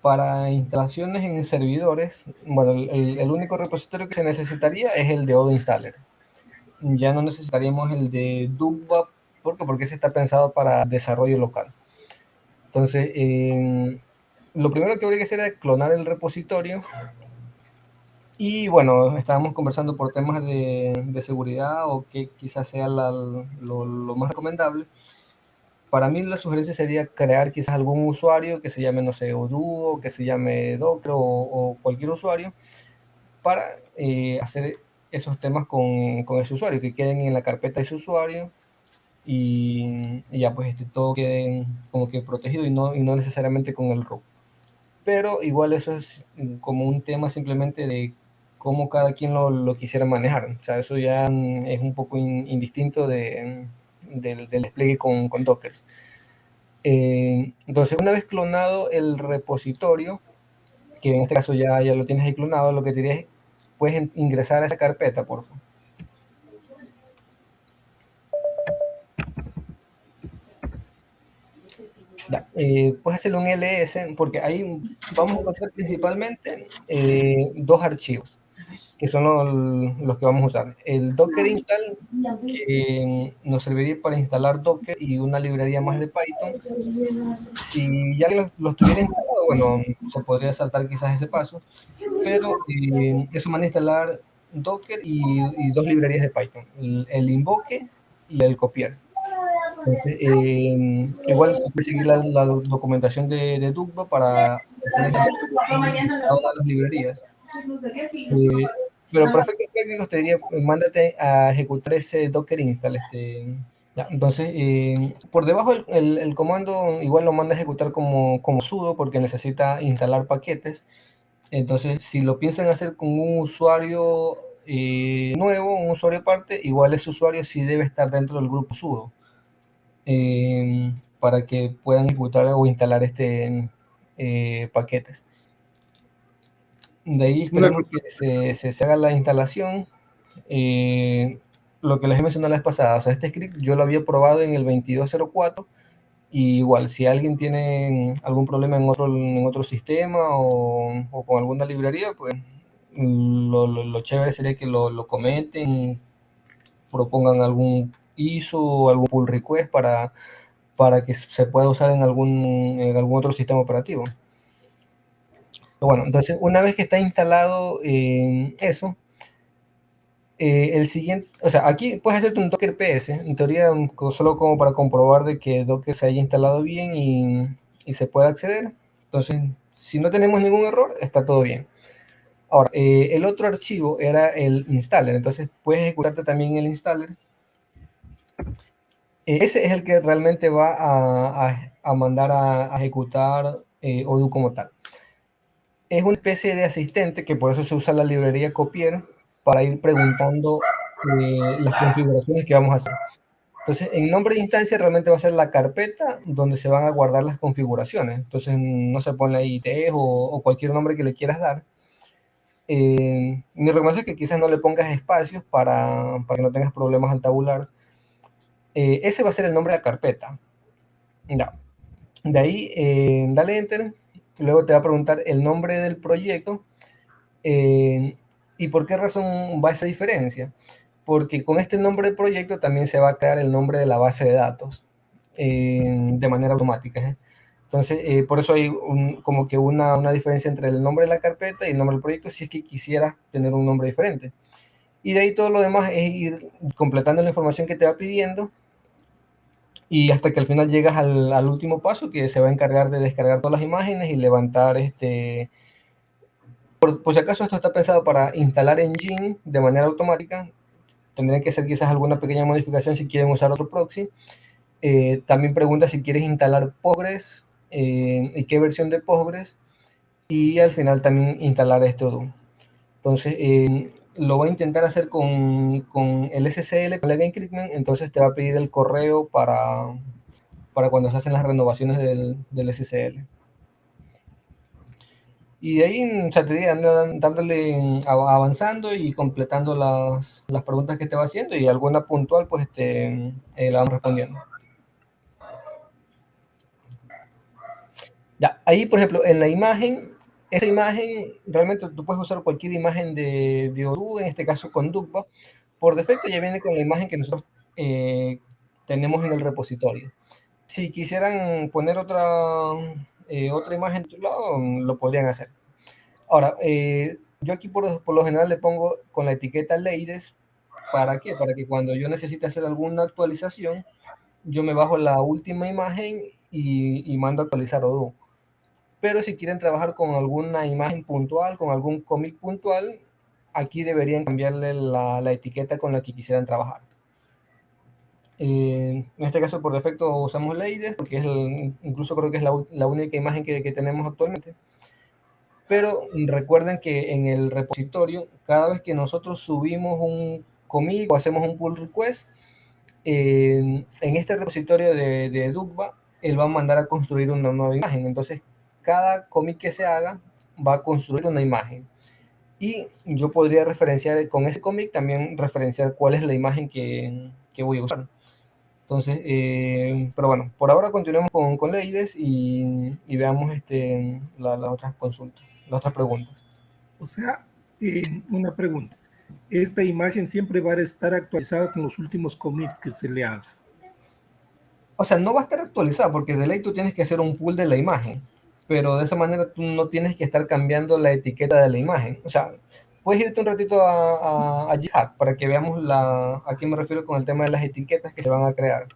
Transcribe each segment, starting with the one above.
Para instalaciones en servidores, bueno, el único repositorio que se necesitaría es el de Odo Installer. Ya no necesitaríamos el de Dubba, porque ese está pensado para desarrollo local. Entonces, lo primero que habría que hacer es clonar el repositorio. Y bueno, estábamos conversando por temas de seguridad o que quizás sea lo más recomendable. Para mí la sugerencia sería crear quizás algún usuario que se llame, no sé, Odoo, que se llame Docker o cualquier usuario para hacer esos temas con ese usuario, que queden en la carpeta de ese usuario y ya pues todo quede como que protegido y no necesariamente con el root. Pero igual eso es como un tema simplemente de cómo cada quien lo quisiera manejar. O sea, eso ya es un poco indistinto del despliegue con Dockers. Entonces, una vez clonado el repositorio, que en este caso ya lo tienes ahí clonado, lo que te diría es, puedes ingresar a esa carpeta, por favor. Ya, puedes hacerle un ls, porque ahí vamos a encontrar principalmente dos archivos, que son los que vamos a usar. El Docker install, que nos serviría para instalar Docker y una librería más de Python. Si ya los tuviera instalado, bueno, se podría saltar quizás ese paso, pero eso manda a instalar Docker y dos librerías de Python, el invoke y el copiar. Entonces, igual se puede seguir la documentación de Dubba para obtener todas las librerías. Pero para efectos prácticos te diría, mándate a ejecutar ese Docker install. Ya, entonces, por debajo el comando igual lo manda a ejecutar como sudo porque necesita instalar paquetes. Entonces, si lo piensan hacer con un usuario nuevo, un usuario aparte, igual ese usuario sí debe estar dentro del grupo sudo para que puedan ejecutar o instalar paquetes. De ahí esperemos que se haga la instalación. Lo que les he mencionado la vez pasada, o sea, este script yo lo había probado en el 2204. Y igual, si alguien tiene algún problema en otro sistema o con alguna librería, pues lo chévere sería que lo comenten, propongan algún ISO o algún pull request para que se pueda usar en algún otro sistema operativo. Bueno, entonces una vez que está instalado eso, el siguiente, o sea, aquí puedes hacerte un Docker PS, en teoría solo como para comprobar de que Docker se haya instalado bien y se pueda acceder. Entonces, si no tenemos ningún error, está todo bien. Ahora, el otro archivo era el installer, entonces puedes ejecutarte también el installer. Ese es el que realmente va a mandar a ejecutar Odoo como tal. Es una especie de asistente que por eso se usa la librería copier para ir preguntando las configuraciones que vamos a hacer. Entonces, en nombre de instancia realmente va a ser la carpeta donde se van a guardar las configuraciones. Entonces, no se pone ahí ITES o cualquier nombre que le quieras dar. Mi recomendación es que quizás no le pongas espacios para que no tengas problemas al tabular. Ese va a ser el nombre de la carpeta. Ya. De ahí, dale Enter. Luego te va a preguntar el nombre del proyecto. ¿Y por qué razón va esa diferencia? Porque con este nombre del proyecto también se va a crear el nombre de la base de datos de manera automática. Entonces, por eso hay como que una diferencia entre el nombre de la carpeta y el nombre del proyecto si es que quisieras tener un nombre diferente. Y de ahí todo lo demás es ir completando la información que te va pidiendo y hasta que al final llegas al último paso que se va a encargar de descargar todas las imágenes y levantar por si acaso esto está pensado para instalar Engine de manera automática. Tendrían que hacer quizás alguna pequeña modificación si quieren usar otro proxy. También pregunta si quieres instalar Postgres y qué versión de Postgres. Y al final también instalar Odoo. Entonces, lo va a intentar hacer con el SSL, con Lega Encryptment. Entonces te va a pedir el correo para cuando se hacen las renovaciones del SSL. Y de ahí, o sea, te diría, dándole, avanzando y completando las preguntas que te va haciendo y alguna puntual, pues la vamos respondiendo. Ya, ahí, por ejemplo, en la imagen, esa imagen, realmente tú puedes usar cualquier imagen de Odoo, en este caso con Drupal. Por defecto ya viene con la imagen que nosotros tenemos en el repositorio. Si quisieran poner otra imagen de tu lado, lo podrían hacer. Ahora, yo aquí por lo general le pongo con la etiqueta Ladies. ¿Para qué? Para que cuando yo necesite hacer alguna actualización, yo me bajo la última imagen y mando a actualizar Odoo. Pero si quieren trabajar con alguna imagen puntual, con algún cómic puntual, aquí deberían cambiarle la etiqueta con la que quisieran trabajar. En este caso, por defecto, usamos Ladies, porque incluso creo que es la única imagen que tenemos actualmente. Pero recuerden que en el repositorio, cada vez que nosotros subimos un commit o hacemos un pull request, en este repositorio de Dugba, él va a mandar a construir una nueva imagen. Entonces, cada commit que se haga va a construir una imagen. Y yo podría referenciar con ese commit también referenciar cuál es la imagen que voy a usar. Entonces, pero bueno, por ahora continuemos con Ladies y veamos las otras consultas, las otras preguntas. O sea, una pregunta. Esta imagen siempre va a estar actualizada con los últimos commits que se le haga. O sea, no va a estar actualizada porque de ley tú tienes que hacer un pull de la imagen, pero de esa manera tú no tienes que estar cambiando la etiqueta de la imagen. O sea, puedes irte un ratito a Jihad para que veamos a qué me refiero con el tema de las etiquetas que se van a crear.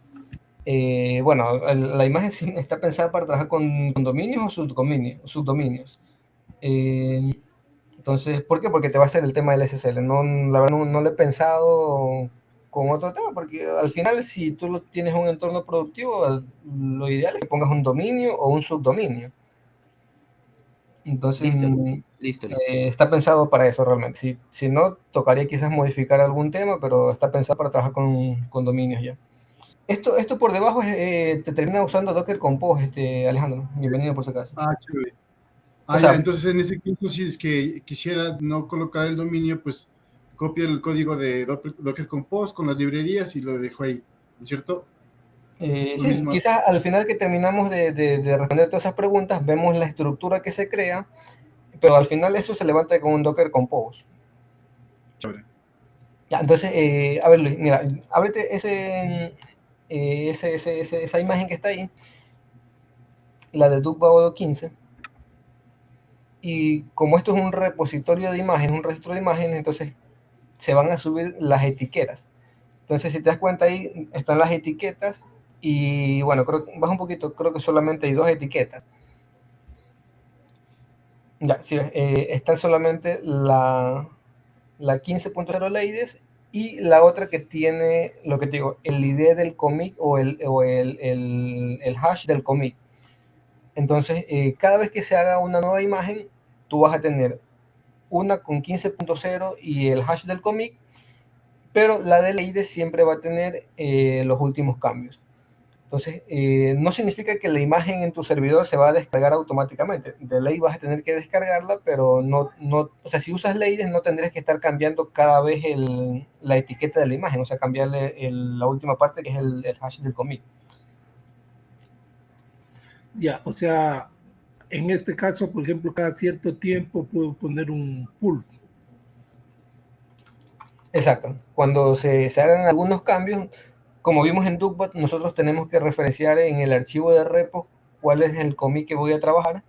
Bueno, la imagen está pensada para trabajar con dominios o subdominios. Entonces, ¿por qué? Porque te va a hacer el tema del SSL. No, la verdad no lo he pensado con otro tema, porque al final si tú tienes un entorno productivo, lo ideal es que pongas un dominio o un subdominio. Entonces, Listo, listo, listo. está pensado para eso realmente. Si no, tocaría quizás modificar algún tema, pero está pensado para trabajar con dominios ya. Esto por debajo te termina usando Docker Compose, Alejandro. Bienvenido por si acaso. Ah, chévere. O Ya, sea, entonces en ese caso, si es que quisiera no colocar el dominio, pues copio el código de Docker Compose con las librerías y lo dejo ahí, ¿no es cierto? Lo sí, mismo. quizás al final que terminamos de responder todas esas preguntas, vemos la estructura que se crea, pero al final eso se levanta con un Docker Compose. Chévere. Ya, entonces, a ver Luis, mira, ábrete esa imagen que está ahí, la de Duke 15, y como esto es un repositorio de imágenes, un registro de imágenes, entonces se van a subir las etiquetas. Entonces, si te das cuenta ahí, están las etiquetas, y bueno, baja un poquito, creo que solamente hay dos etiquetas. Ya, sí, está solamente la 15.0 Ladies y la otra que tiene, lo que te digo, el ID del commit o el hash del commit. Entonces, cada vez que se haga una nueva imagen, tú vas a tener una con 15.0 y el hash del commit, pero la de Ladies siempre va a tener los últimos cambios. Entonces, no significa que la imagen en tu servidor se va a descargar automáticamente. De ley vas a tener que descargarla, pero o sea, si usas Ladies no tendrías que estar cambiando cada vez la etiqueta de la imagen, o sea, cambiarle la última parte que es el hash del commit. Ya, o sea, en este caso, por ejemplo, cada cierto tiempo puedo poner un pull. Exacto. Cuando se hagan algunos cambios, como vimos en Duckbot, nosotros tenemos que referenciar en el archivo de repo cuál es el commit que voy a trabajar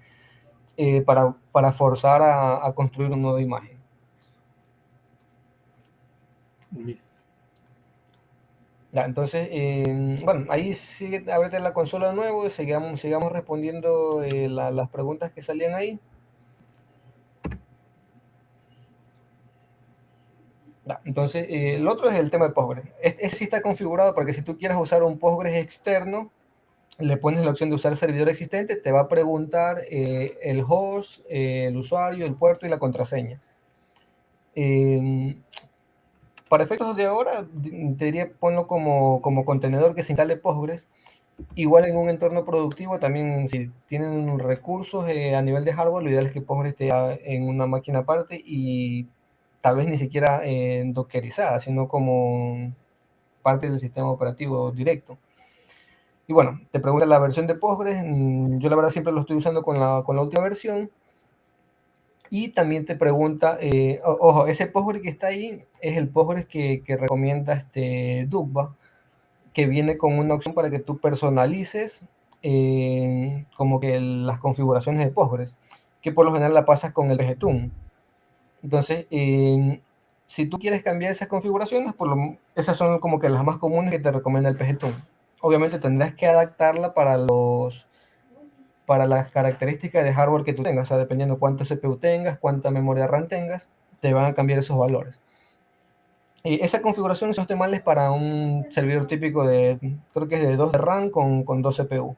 para forzar a construir una nueva imagen. Listo. Ya, entonces, bueno, ahí sigue, ábrete la consola de nuevo y sigamos respondiendo las preguntas que salían ahí. Ya, entonces, el otro es el tema de Postgres. Este sí está configurado porque si tú quieres usar un Postgres externo, le pones la opción de usar servidor existente, te va a preguntar el host, el usuario, el puerto y la contraseña. Para efectos de ahora, te diría ponlo como contenedor que se instale Postgres. Igual en un entorno productivo, también si tienen recursos a nivel de hardware, lo ideal es que Postgres esté en una máquina aparte y tal vez ni siquiera dockerizada, sino como parte del sistema operativo directo. Y bueno, te pregunta la versión de Postgres. Yo la verdad siempre lo estoy usando con la última versión. Y también te pregunta, ojo, ese Postgres que está ahí es el Postgres que recomienda Dubba, que viene con una opción para que tú personalices como que las configuraciones de Postgres, que por lo general la pasas con el PGToon. Entonces, si tú quieres cambiar esas configuraciones, esas son como que las más comunes que te recomienda el PGToon. Obviamente tendrás que adaptarla para las características de hardware que tú tengas, o sea, dependiendo cuánto CPU tengas, cuánta memoria RAM tengas, te van a cambiar esos valores. Y esa configuración, si no estoy mal, es para un servidor típico creo que es de 2 de RAM con 2 CPU.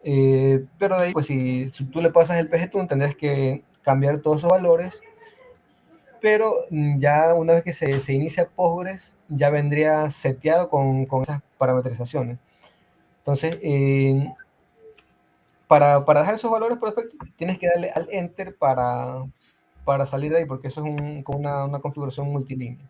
Pero de ahí, pues si tú le pasas el PGToon, tendrás que cambiar todos esos valores. Pero ya una vez que se inicia Postgres, ya vendría seteado con esas parametrizaciones. Entonces, para dejar esos valores por defecto, tienes que darle al Enter para salir de ahí, porque eso es como una configuración multilínea.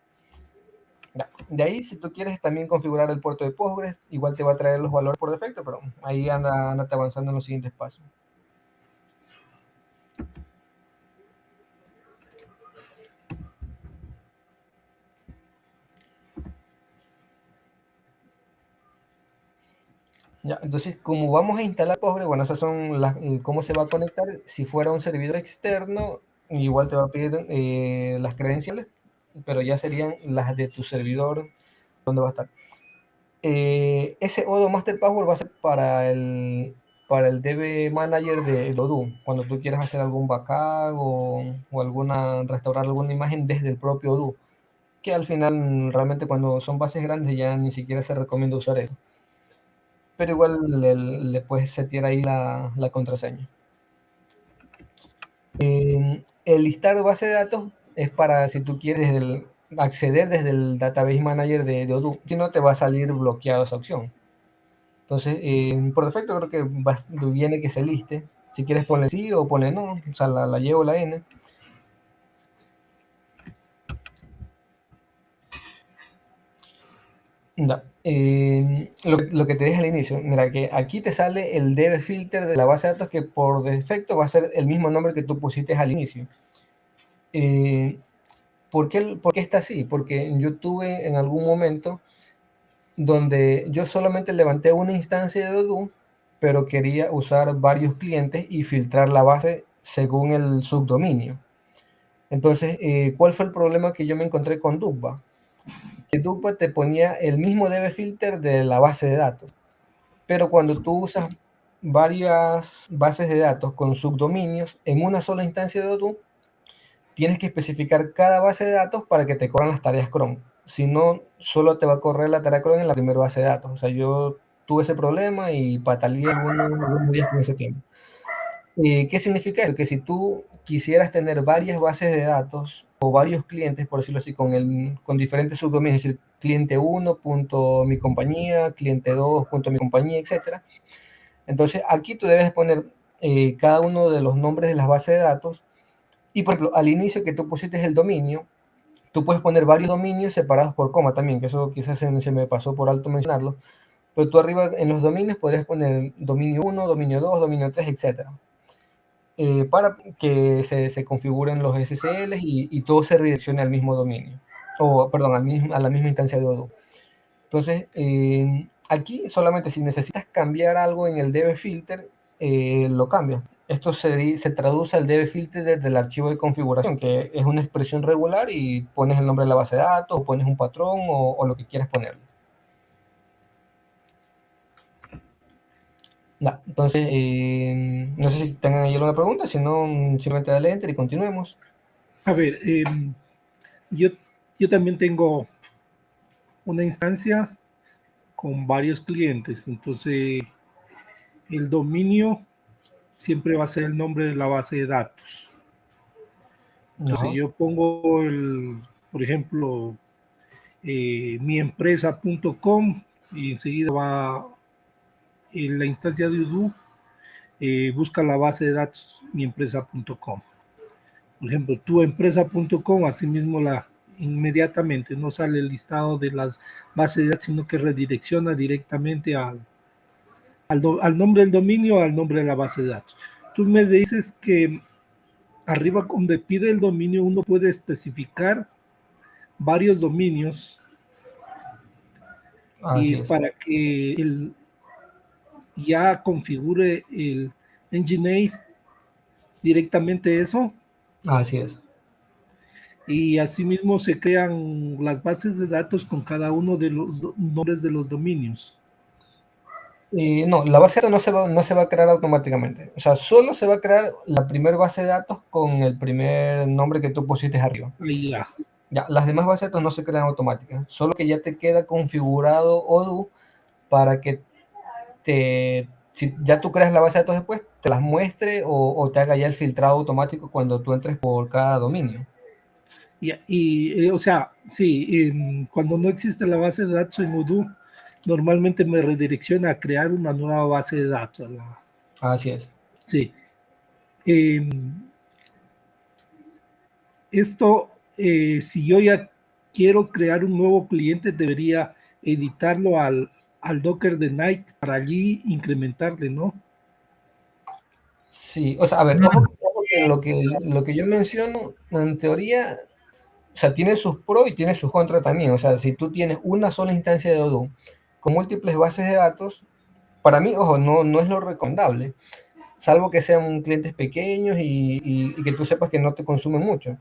Ya. De ahí, si tú quieres también configurar el puerto de Postgres, igual te va a traer los valores por defecto, pero ahí andate avanzando en los siguientes pasos. Ya, entonces, como vamos a instalar Postgres, bueno, esas son cómo se va a conectar. Si fuera un servidor externo, igual te va a pedir las credenciales, pero ya serían las de tu servidor donde va a estar. Ese Odoo Master Password va a ser para el DB Manager de Odoo, cuando tú quieras hacer algún backup o restaurar alguna imagen desde el propio Odoo, que al final realmente cuando son bases grandes ya ni siquiera se recomienda usar eso. Pero igual le puedes setear ahí la contraseña. El listar base de datos es para si tú quieres acceder desde el Database Manager de Odoo, si no te va a salir bloqueado esa opción. Entonces, por defecto creo que viene que se liste. Si quieres poner sí o poner no, o sea, la Y o la N. No. Lo que te dije al inicio, mira que aquí te sale el DB filter de la base de datos que por defecto va a ser el mismo nombre que tú pusiste al inicio. ¿Por qué está así? Porque yo tuve en algún momento donde yo solamente levanté una instancia de Odoo, pero quería usar varios clientes y filtrar la base según el subdominio. Entonces, ¿cuál fue el problema que yo me encontré con Dubba? Que Dubba te ponía el mismo DB filter de la base de datos, pero cuando tú usas varias bases de datos con subdominios en una sola instancia de Odoo, tienes que especificar cada base de datos para que te corran las tareas cron. Si no, solo te va a correr la tarea cron en la primera base de datos. O sea, yo tuve ese problema y pataleé algunos días con ese tema. ¿Qué significa eso? Que si tú quisieras tener varias bases de datos o varios clientes, por decirlo así, con diferentes subdominios, es decir, cliente 1, punto mi compañía, cliente 2, punto mi compañía, etc. Entonces, aquí tú debes poner cada uno de los nombres de las bases de datos. Y, por ejemplo, al inicio que tú pusiste el dominio, tú puedes poner varios dominios separados por coma también, que eso quizás se me pasó por alto mencionarlo. Pero tú arriba en los dominios podrías poner dominio 1, dominio 2, dominio 3, etc. Para que se configuren los SSL y todo se redireccione al mismo dominio. O, perdón, a la misma instancia de Odoo. Entonces, aquí solamente si necesitas cambiar algo en el DB filter, lo cambias. Esto se traduce al DB filter desde el archivo de configuración, que es una expresión regular y pones el nombre de la base de datos, o pones un patrón o lo que quieras ponerle. No, entonces, no sé si tengan ahí alguna pregunta, si no, simplemente dale enter y continuemos. A ver, yo también tengo una instancia con varios clientes, entonces el dominio siempre va a ser el nombre de la base de datos. Entonces Ajá. yo pongo por ejemplo, miempresa.com y enseguida va en la instancia de Odoo, busca la base de datos miempresa.com. Por ejemplo, tuempresa.com, asimismo inmediatamente no sale el listado de las bases de datos, sino que redirecciona directamente al nombre del dominio, al nombre de la base de datos. Tú me dices que arriba donde pide el dominio uno puede especificar varios dominios Así y es, para que ya configure el Nginx directamente eso, así es. y asimismo se crean las bases de datos con cada uno de los nombres de los dominios. No, la base de datos no se va a crear automáticamente. O sea, solo se va a crear la primera base de datos con el primer nombre que tú pusiste arriba. Ahí ya. Ya, las demás bases de datos no se crean automáticas, solo que ya te queda configurado Odoo para que si ya tú creas la base de datos después, te las muestre o te haga ya el filtrado automático cuando tú entres por cada dominio. O sea, sí, cuando no existe la base de datos en Odoo, normalmente me redirecciona a crear una nueva base de datos. Así es. Sí. Eh, Esto, si yo ya quiero crear un nuevo cliente, debería editarlo al Docker de Nike para allí incrementarle, ¿no? Sí, o sea, a ver, ojo que lo que yo menciono, en teoría, o sea, tiene sus pros y tiene sus contras también. O sea, si tú tienes una sola instancia de Odoo con múltiples bases de datos, para mí, ojo, no es lo recomendable, salvo que sean clientes pequeños y que tú sepas que no te consumen mucho.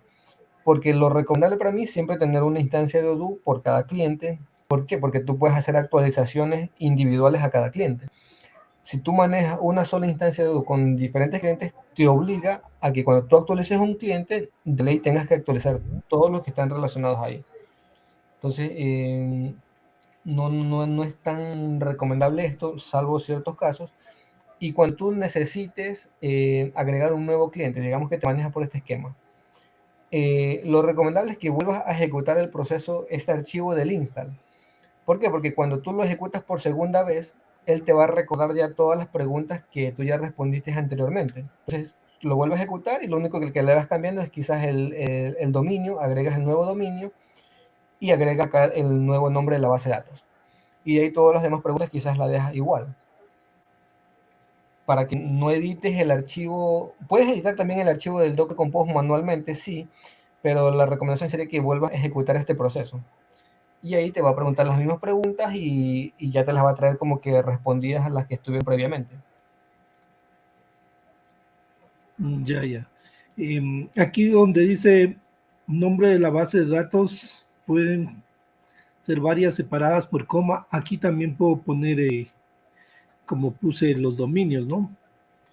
Porque lo recomendable para mí es siempre tener una instancia de Odoo por cada cliente. ¿Por qué? Porque tú puedes hacer actualizaciones individuales a cada cliente. Si tú manejas una sola instancia de Odoo con diferentes clientes, te obliga a que cuando tú actualices un cliente, de ley tengas que actualizar todos los que están relacionados ahí. Entonces, no es tan recomendable esto, salvo ciertos casos. Y cuando tú necesites agregar un nuevo cliente, digamos que te manejas por este esquema, lo recomendable es que vuelvas a ejecutar el proceso, este archivo del install. ¿Por qué? Porque cuando tú lo ejecutas por segunda vez, él te va a recordar ya todas las preguntas que tú ya respondiste anteriormente. Entonces, lo vuelves a ejecutar y lo único que le vas cambiando es quizás el dominio, agregas el nuevo dominio y agregas acá el nuevo nombre de la base de datos. Y de ahí todas las demás preguntas quizás la dejas igual. Para que no edites el archivo, puedes editar también el archivo del Docker Compose manualmente, sí, pero la recomendación sería que vuelvas a ejecutar este proceso. Y ahí te va a preguntar las mismas preguntas y ya te las va a traer como que respondidas a las que estuvieron previamente. Ya, ya. Aquí donde dice nombre de la base de datos, pueden ser varias separadas por coma. Aquí también puedo poner, como puse los dominios, ¿no?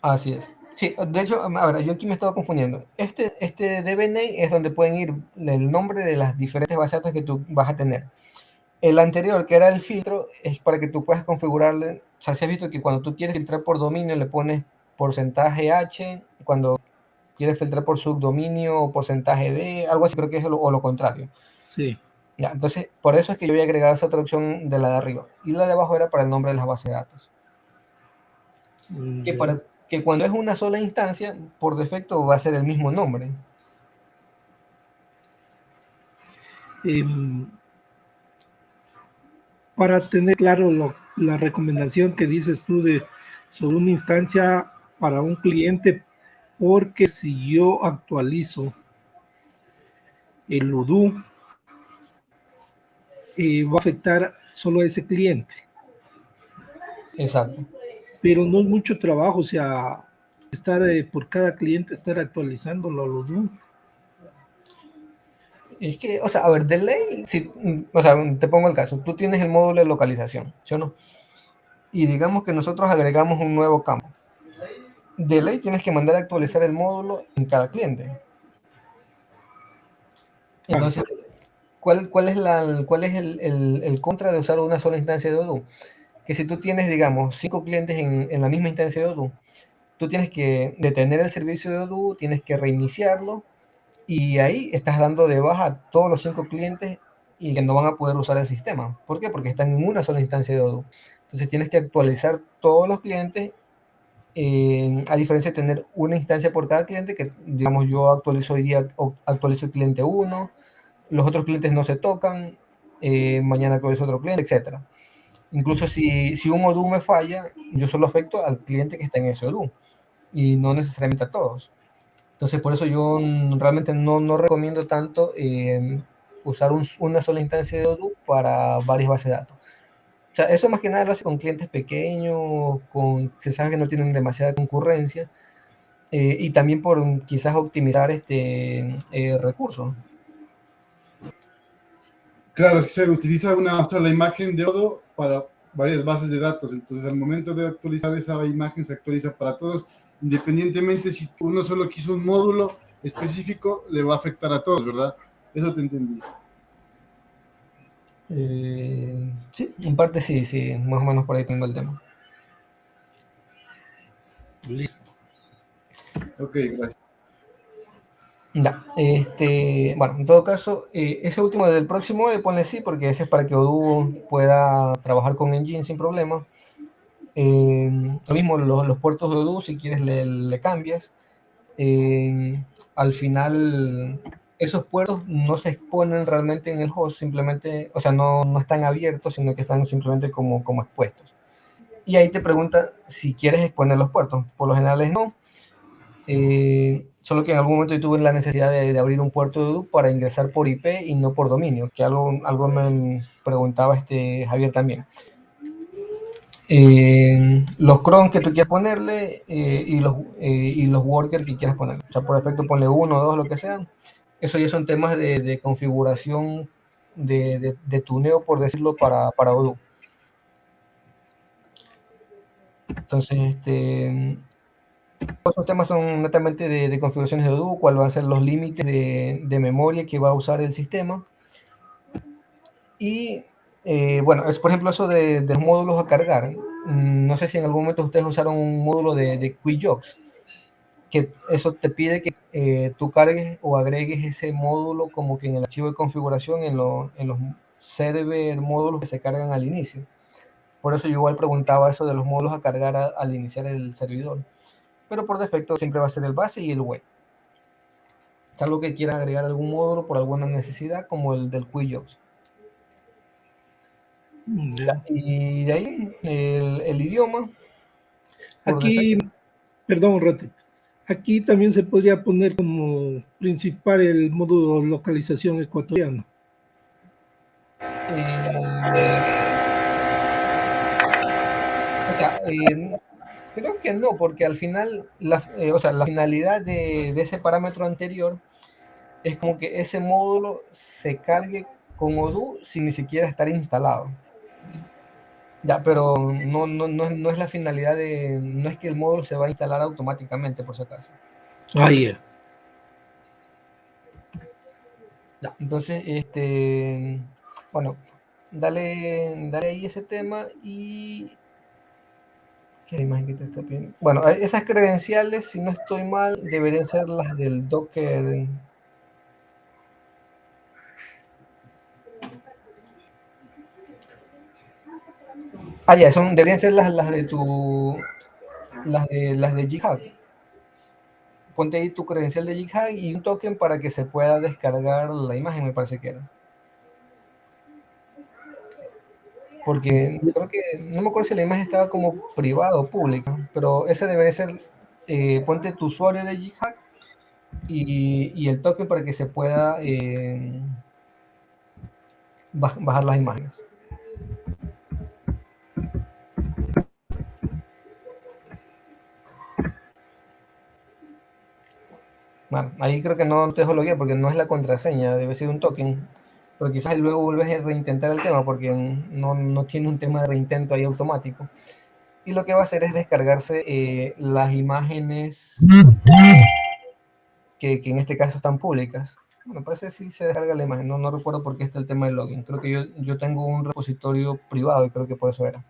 Así es. Sí, de hecho, a ver, yo aquí me estaba confundiendo. Este DBName es donde pueden ir el nombre de las diferentes bases de datos que tú vas a tener. El anterior, que era el filtro, es para que tú puedas configurarle. O sea, si has visto que cuando tú quieres filtrar por dominio le pones porcentaje H, cuando quieres filtrar por subdominio o porcentaje D, algo así, creo que es o lo contrario. Sí. Ya, entonces, por eso es que yo había agregado esa otra opción de la de arriba. Y la de abajo era para el nombre de las bases de datos. Ya. Que cuando es una sola instancia, por defecto va a ser el mismo nombre. Em, para tener claro la recomendación que dices tú sobre una instancia para un cliente, porque si yo actualizo el Odoo, va a afectar solo a ese cliente, Exacto. pero no es mucho trabajo, o sea, estar por cada cliente, estar actualizándolo al Odoo. Es que, o sea, a ver, de ley, si, o sea, te pongo el caso, tú tienes el módulo de localización, ¿sí o no? Y digamos que nosotros agregamos un nuevo campo. De ley tienes que mandar a actualizar el módulo en cada cliente. Ah, Entonces, cuál es el contra de usar una sola instancia de Odoo? Que si tú tienes, digamos, 5 clientes en la misma instancia de Odoo, tú tienes que detener el servicio de Odoo, tienes que reiniciarlo y ahí estás dando de baja a todos los 5 clientes y que no van a poder usar el sistema. ¿Por qué? Porque están en una sola instancia de Odoo. Entonces tienes que actualizar todos los clientes, a diferencia de tener una instancia por cada cliente, que digamos yo actualizo hoy día, actualizo el cliente 1, los otros clientes no se tocan, mañana actualizo otro cliente, etcétera. Incluso si un Odoo me falla, yo solo afecto al cliente que está en ese Odoo y no necesariamente a todos. Entonces, por eso yo realmente no recomiendo tanto usar una sola instancia de Odoo para varias bases de datos. O sea, eso más que nada lo hace con clientes pequeños, se sabe que no tienen demasiada concurrencia, y también por quizás optimizar recursos. Claro, es que se utiliza una sola imagen de Odo para varias bases de datos. Entonces, al momento de actualizar esa imagen, se actualiza para todos. Independientemente si uno solo quiso un módulo específico, le va a afectar a todos, ¿verdad? Eso te entendí. Sí, en parte sí, más o menos por ahí tengo el tema. Listo. Ok, gracias. Ya, bueno, en todo caso, ese último del próximo, ponle sí, porque ese es para que Odoo pueda trabajar con Engine sin problema. Lo mismo, los puertos de Odoo, si quieres le cambias. Al final, esos puertos no se exponen realmente en el host, simplemente, o sea, no están abiertos, sino que están simplemente como expuestos. Y ahí te pregunta si quieres exponer los puertos. Por lo general es no. Solo que en algún momento yo tuve la necesidad de abrir un puerto de Odoo para ingresar por IP y no por dominio, que algo me preguntaba Javier también. Los cron que tú quieras ponerle y los workers que quieras ponerle. O sea, por defecto ponle uno, dos, lo que sea. Eso ya son temas de configuración, de tuneo, por decirlo, para Odoo. Entonces, esos temas son netamente de configuraciones de Odoo, cuáles van a ser los límites de memoria que va a usar el sistema. Y bueno, es por ejemplo eso de los módulos a cargar. No sé si en algún momento ustedes usaron un módulo de QuickJobs, que eso te pide que tú cargues o agregues ese módulo como que en el archivo de configuración en los server módulos que se cargan al inicio. Por eso yo igual preguntaba eso de los módulos a cargar al iniciar el servidor. Pero por defecto siempre va a ser el base y el web. Salvo que quieran agregar algún módulo por alguna necesidad, como el del QuickJobs. Ya. Y de ahí el idioma, por Aquí, defecto. perdón un ratito. Aquí también se podría poner como principal el módulo localización ecuatoriano. Eh, o sea, creo que no, porque al final, o sea, la finalidad de ese parámetro anterior es como que ese módulo se cargue con Odoo sin ni siquiera estar instalado. Ya, pero no es la finalidad no es que el módulo se va a instalar automáticamente, por si acaso. Ah, ya. Ya, entonces, bueno, dale ahí ese tema y ¿qué imagen que te está pidiendo? Bueno, esas credenciales, si no estoy mal, deberían ser las del Docker. Ya, deberían ser las de las de Jihad. Ponte ahí tu credencial de Jihad y un token para que se pueda descargar la imagen, me parece que era. Porque creo que, no me acuerdo si la imagen estaba como privada o pública, pero ese debe ser, ponte tu usuario de Jihad y el token para que se pueda bajar las imágenes. Bueno, ahí creo que no te dejo loguear porque no es la contraseña, debe ser un token. Pero quizás luego vuelves a reintentar el tema porque no tiene un tema de reintento ahí automático. Y lo que va a hacer es descargarse las imágenes que en este caso están públicas. Bueno, parece que sí se descarga la imagen, no recuerdo por qué está el tema del login. Creo que yo tengo un repositorio privado y creo que por eso era.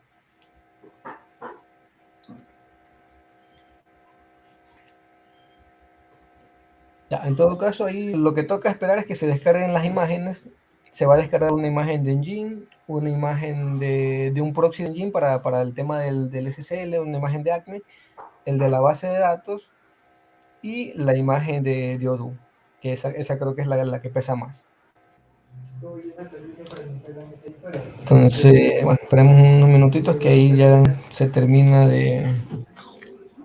Ya, en todo caso, ahí lo que toca esperar es que se descarguen las imágenes. Se va a descargar una imagen de Engine, una imagen de un proxy de Engine para el tema del SSL, una imagen de Acme, el de la base de datos y la imagen de Odoo, que esa creo que es la que pesa más. Entonces, bueno, esperemos unos minutitos que ahí ya se termina de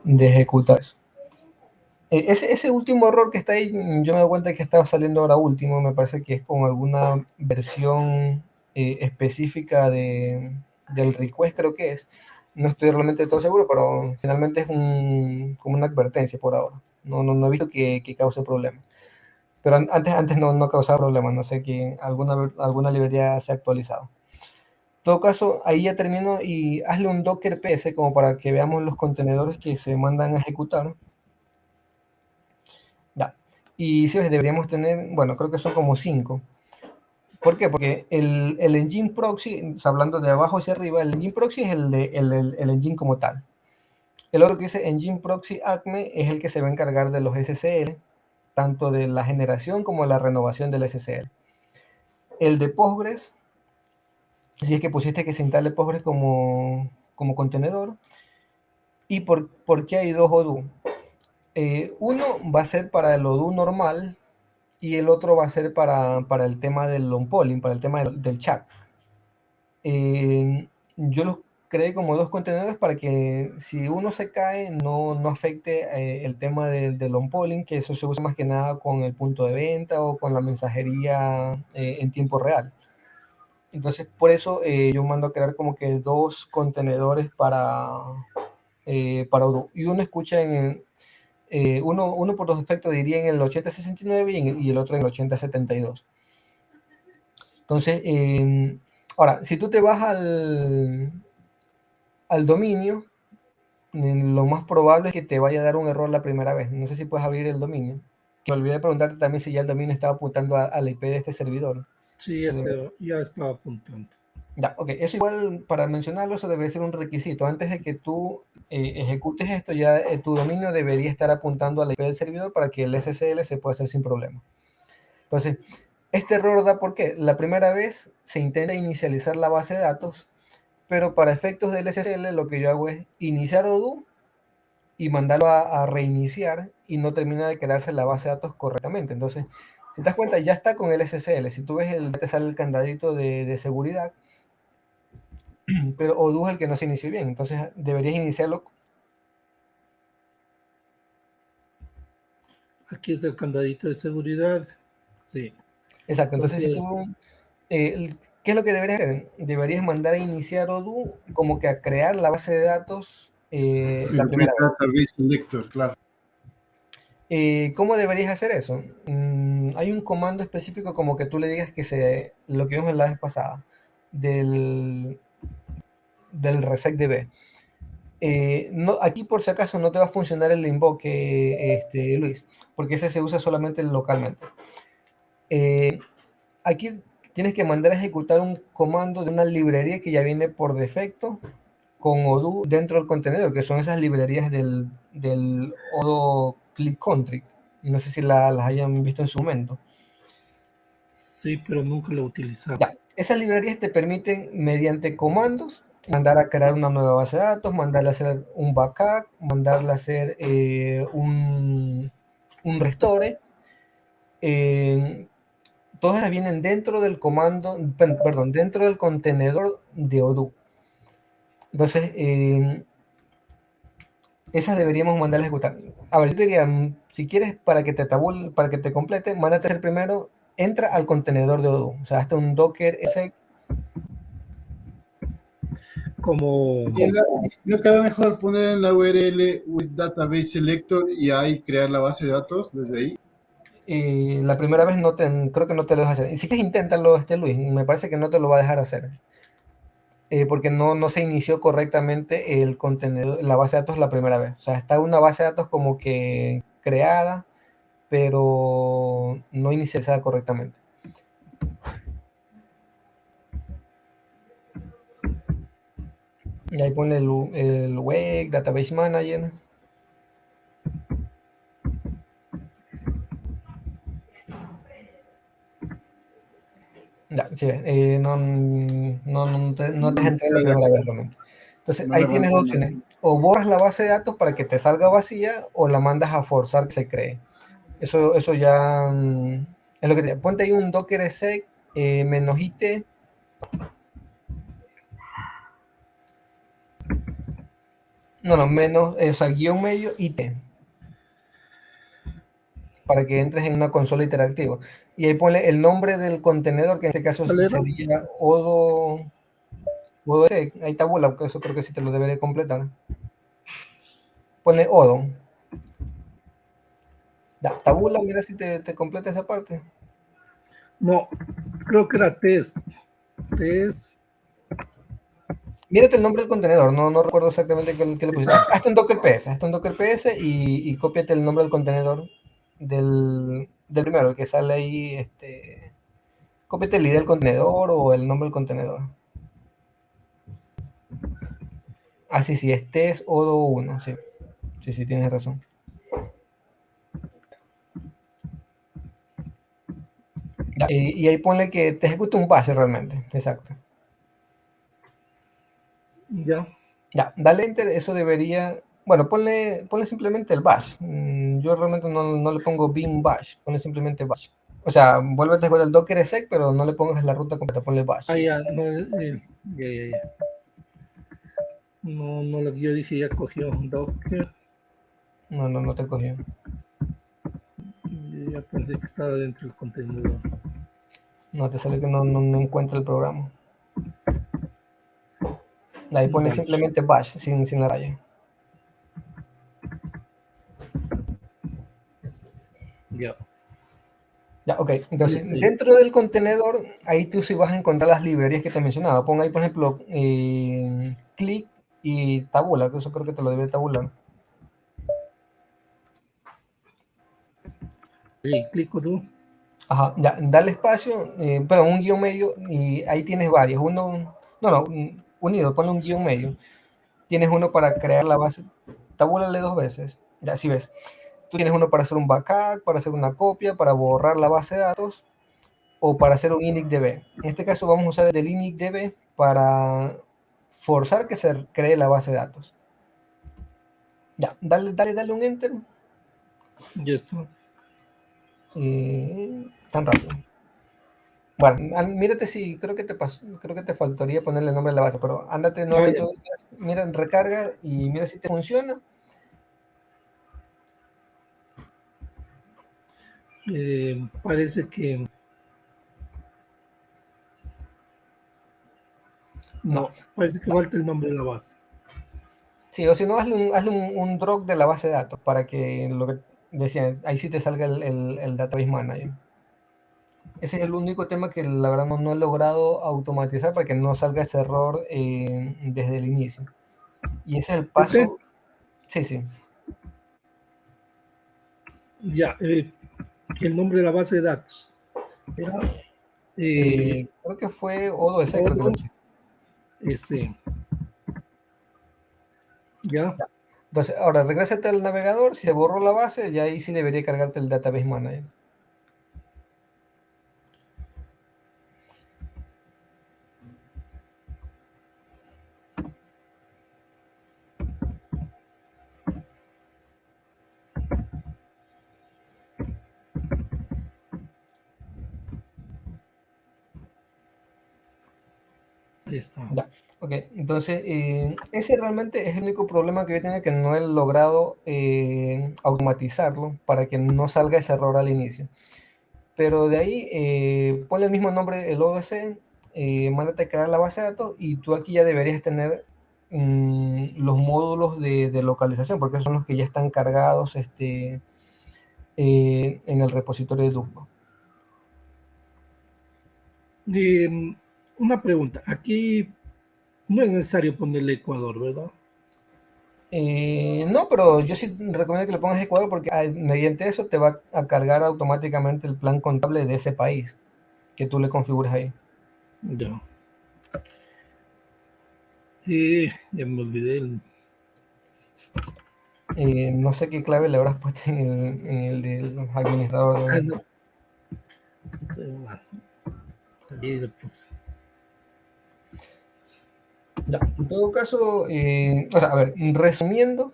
ejecutar eso. Ese último error que está ahí, yo me doy cuenta que ha estado saliendo ahora último, me parece que es con alguna versión específica del request, creo que es. No estoy realmente todo seguro, pero finalmente es como una advertencia por ahora. No he visto que cause problemas. Pero antes no causaba problemas, no sé que alguna librería se ha actualizado. En todo caso, ahí ya termino y hazle un Docker PS como para que veamos los contenedores que se mandan a ejecutar. Ya. Y sí, deberíamos tener, bueno, creo que son como 5. ¿Por qué? Porque el engine proxy, hablando de abajo hacia arriba, el engine proxy es el engine como tal. El otro que dice engine proxy acme es el que se va a encargar de los SSL, tanto de la generación como de la renovación del SSL. El de Postgres, si es que pusiste que se instale Postgres como contenedor. ¿Y por qué hay dos ODU? Uno va a ser para el ODU normal y el otro va a ser para el tema del onpolling, para el tema del chat. Yo los creé como dos contenedores para que si uno se cae no afecte el tema del onpolling, que eso se usa más que nada con el punto de venta o con la mensajería en tiempo real. Entonces, por eso yo mando a crear como que dos contenedores para Odoo. Y uno escucha uno por defecto diría en el 8069 y el otro en el 8072. Entonces, ahora, si tú te vas al dominio, lo más probable es que te vaya a dar un error la primera vez. No sé si puedes abrir el dominio. Que me olvidé de preguntarte también si ya el dominio estaba apuntando a la IP de este servidor. Sí, ya estaba apuntando. Ya, ok, eso igual para mencionarlo, eso debe ser un requisito. Antes de que tú ejecutes esto, ya tu dominio debería estar apuntando a la IP del servidor para que el SSL se pueda hacer sin problema. Entonces, este error da porque la primera vez se intenta inicializar la base de datos, pero para efectos del SSL lo que yo hago es iniciar Odoo y mandarlo a reiniciar y no termina de crearse la base de datos correctamente. Entonces, si te das cuenta, ya está con el SSL. Si tú ves, te sale el candadito de seguridad, pero Odoo es el que no se inició bien. Entonces, deberías iniciarlo. Aquí está el candadito de seguridad. Sí. Exacto. Entonces, si tú... ¿qué es lo que deberías hacer? Deberías mandar a iniciar Odoo como que a crear la base de datos la primera vez. Database Selector, claro. ¿Cómo deberías hacer eso? Hay un comando específico como que tú le digas que lo que vimos la vez pasada, del resetDB. No, aquí por si acaso no te va a funcionar el invoke, Luis, porque ese se usa solamente localmente. Aquí tienes que mandar a ejecutar un comando de una librería que ya viene por defecto con Odoo dentro del contenedor, que son esas librerías del Odoo Click Country. No sé si las hayan visto en su momento. Sí, pero nunca lo he utilizado. Ya, esas librerías te permiten, mediante comandos, mandar a crear una nueva base de datos, mandarle a hacer un backup, mandarle a hacer un restore. Todas las vienen dentro del comando, perdón, dentro del contenedor de Odoo. Entonces, esas deberíamos mandar a ejecutar. A ver, yo te diría, si quieres para que te complete, mándate a hacer primero, entra al contenedor de Odoo. O sea, hasta un Docker exec. Como ¿No queda mejor poner en la URL with database selector y ahí crear la base de datos desde ahí? La primera vez creo que no te lo deja hacer. Y si quieres, inténtalo, Luis. Me parece que no te lo va a dejar hacer. Porque no se inició correctamente el contenedor, la base de datos la primera vez. O sea, está una base de datos como que creada, pero no inicializada correctamente. Y ahí pone el wake, database manager. Ya, sí, no te deja entrar la primera vez realmente. Entonces, No ahí le tienes dos abandono. opciones. O borras la base de datos para que te salga vacía o la mandas a forzar que se cree. Eso ya es lo que te... Ponte ahí un Docker exec menos IT, no, menos, o sea, guión medio IT, para que entres en una consola interactiva. Y ahí ponle el nombre del contenedor, que en este caso ¿Cuál era? sería Odo ese, ahí tabula, que eso creo que sí te lo debería completar. Pone Odo. Ya, tabula, mira si te completa esa parte. No, creo que era test. Test. Mírate el nombre del contenedor, no recuerdo exactamente qué le pusiste. Hazte un Docker PS, hazte un Docker PS y cópiate el nombre del contenedor del primero, el que sale ahí, cópiate el ID del contenedor o el nombre del contenedor. Ah, sí, sí, este es Odo 1, sí. Sí, sí, tienes razón. Ya, y ahí ponle que te ejecute un bash realmente, exacto. Ya. Ya, dale enter, eso debería, bueno, ponle simplemente el bash. Yo realmente no le pongo bin bash, ponle simplemente bash. O sea, vuélvete con el docker exec, pero no le pongas la ruta completa, ponle bash. Ah, ya, no, ya. No, no, lo que yo dije ya cogió un Docker. No te cogió. Ya pensé que estaba dentro del contenedor. No te sale que no encuentra el programa. Ahí ponle Vale. simplemente bash, sin la raya. Ya. Ya, ok. Entonces, Sí. dentro del contenedor, ahí tú sí vas a encontrar las librerías que te mencionaba. Pon ahí, por ejemplo, click y tabula, que eso creo que te lo debe tabular. Sí, clico tú. Ajá, ya, dale espacio, perdón, un guión medio, y ahí tienes varios. Unido, ponle un guión medio. Tienes uno para crear la base, tabúlale 2 veces. Ya, si ves, tú tienes uno para hacer un backup, para hacer una copia, para borrar la base de datos o para hacer un initdb. En este caso vamos a usar el del initdb para forzar que se cree la base de datos. Ya, dale un enter. Ya está. Tan rápido. Bueno, mírate si creo que te faltaría ponerle el nombre de la base, pero ándate Ah, ya. nuevamente, mira, recarga y mira si te funciona. Parece que No. no. Parece que falta el nombre de la base. Sí, o si no, hazle un drop de la base de datos para que lo que decía, ahí sí te salga el Database Manager. Ese es el único tema que la verdad no he logrado automatizar para que no salga ese error desde el inicio. Y ese es el ¿Este? paso. Sí, sí. Ya. El nombre de la base de datos. Era Creo que fue O2C, creo que le Odo, puse. este. Ya. Entonces, ahora regrésate al navegador, si se borró la base, ya ahí sí debería cargarte el Database Manager. Ahí está. Ya, ok. Entonces, ese realmente es el único problema que yo tengo, que no he logrado automatizarlo para que no salga ese error al inicio. Pero de ahí, ponle el mismo nombre, el ODC, mándate a crear la base de datos y tú aquí ya deberías tener los módulos de localización, porque esos son los que ya están cargados en el repositorio de Drupal. Una pregunta. Aquí no es necesario ponerle Ecuador, ¿verdad? No, pero yo sí recomiendo que le pongas Ecuador porque mediante eso te va a cargar automáticamente el plan contable de ese país que tú le configures ahí. Ya. Ya me olvidé. No sé qué clave le habrás puesto en el del Ah, administrador. no. Ahí le puse. Ya, en todo caso, o sea, a ver, resumiendo,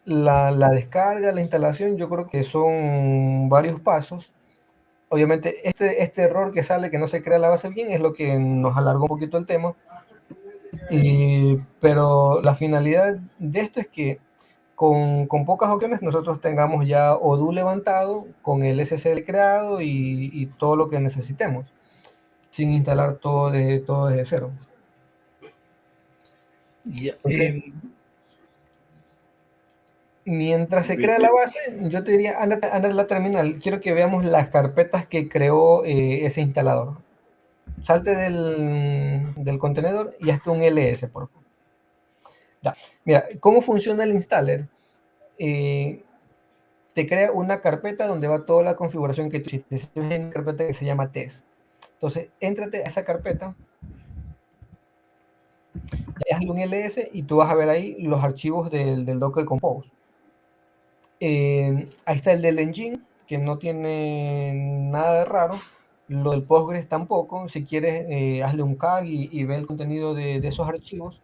la descarga, la instalación, yo creo que son varios pasos. Obviamente, este error que sale, que no se crea la base bien, es lo que nos alargó un poquito el tema. Pero la finalidad de esto es que con pocas opciones nosotros tengamos ya Odoo levantado, con el SSL creado y todo lo que necesitemos, sin instalar todo desde cero. Ya, Entonces, mientras se crea la base, yo te diría, anda a la terminal, quiero que veamos las carpetas que creó ese instalador. Salte del contenedor y hazte un ls, por favor. Ya. Mira, ¿cómo funciona el installer? Te crea una carpeta donde va toda la configuración que tú hiciste. Es una carpeta que se llama test. Entonces, éntrate a esa carpeta, hazle un ls y tú vas a ver ahí los archivos del Docker Compose. Ahí está el del engine, que no tiene nada de raro. Lo del Postgres tampoco. Si quieres, hazle un CAG y ve el contenido de esos archivos.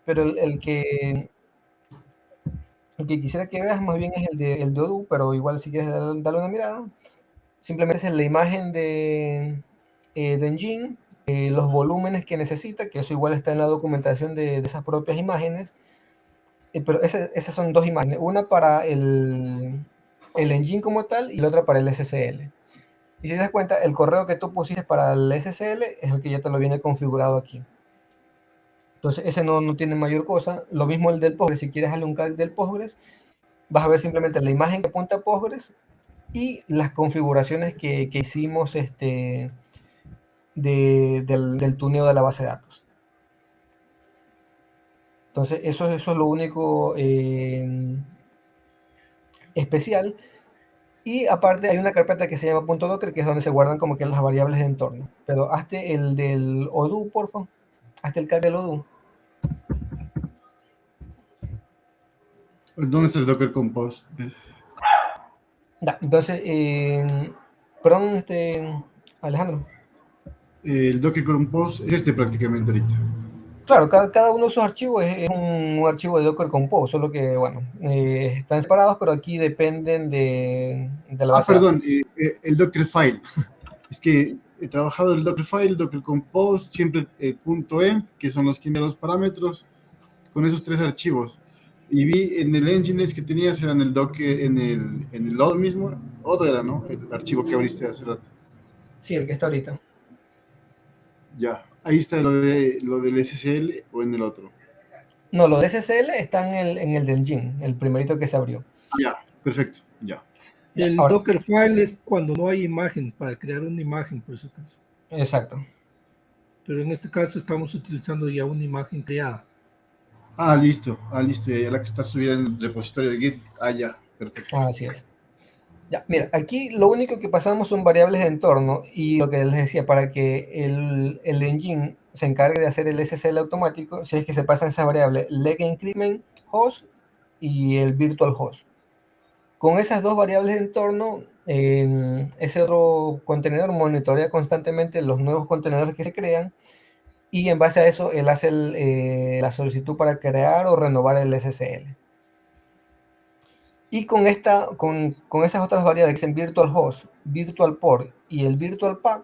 Pero el que quisiera que veas más bien es el de Odoo, pero igual si quieres darle una mirada, simplemente es la imagen de Engine, los volúmenes que necesita, que eso igual está en la documentación de esas propias imágenes. Pero esas son dos imágenes, una para el Engine como tal y la otra para el SSL. Y si te das cuenta, el correo que tú pusiste para el SSL es el que ya te lo viene configurado aquí. Entonces ese no tiene mayor cosa. Lo mismo el del Postgres, si quieres darle un CAG del Postgres, vas a ver simplemente la imagen que apunta a Postgres y las configuraciones que hicimos del tuneo de la base de datos. Entonces eso es lo único especial. Y aparte hay una carpeta que se llama .docker, que es donde se guardan como que las variables de entorno. Pero hazte el del Odoo, por favor. Hazte el CAG del Odoo. ¿Dónde está el Docker Compose? Ya, entonces, perdón, Alejandro. El Docker Compose es este prácticamente ahorita. Claro, cada uno de esos archivos es un archivo de Docker Compose, solo que, bueno, están separados, pero aquí dependen de la base de datos. Perdón, el Dockerfile. Es que he trabajado el Dockerfile, Docker Compose, siempre el .env, que son los que envían los parámetros, con esos tres archivos. Y vi en el Nginx que tenías, eran el Docker, en el Odoo mismo, Odoo era, ¿no? El archivo que abriste hace rato. Sí, el que está ahorita. Ya, ahí está lo del SSL o en el otro. No, lo de SSL está en el del Engine, el primerito que se abrió. Ya, perfecto, ya. El Ahora, Dockerfile es cuando no hay imagen, para crear una imagen, por si acaso. exacto. Pero en este caso estamos utilizando ya una imagen creada. Listo, ya la que está subida en el repositorio de Git. Ya, perfecto. Así es. Ya, mira, aquí lo único que pasamos son variables de entorno y lo que les decía, para que el engine se encargue de hacer el SSL automático, si es que se pasan esas variables, leg increment host y el virtual host. Con esas dos variables de entorno, ese otro contenedor monitorea constantemente los nuevos contenedores que se crean y en base a eso él hace la solicitud para crear o renovar el SSL. Y con esas otras variables que son Virtual Host, Virtual Port y el Virtual Pack,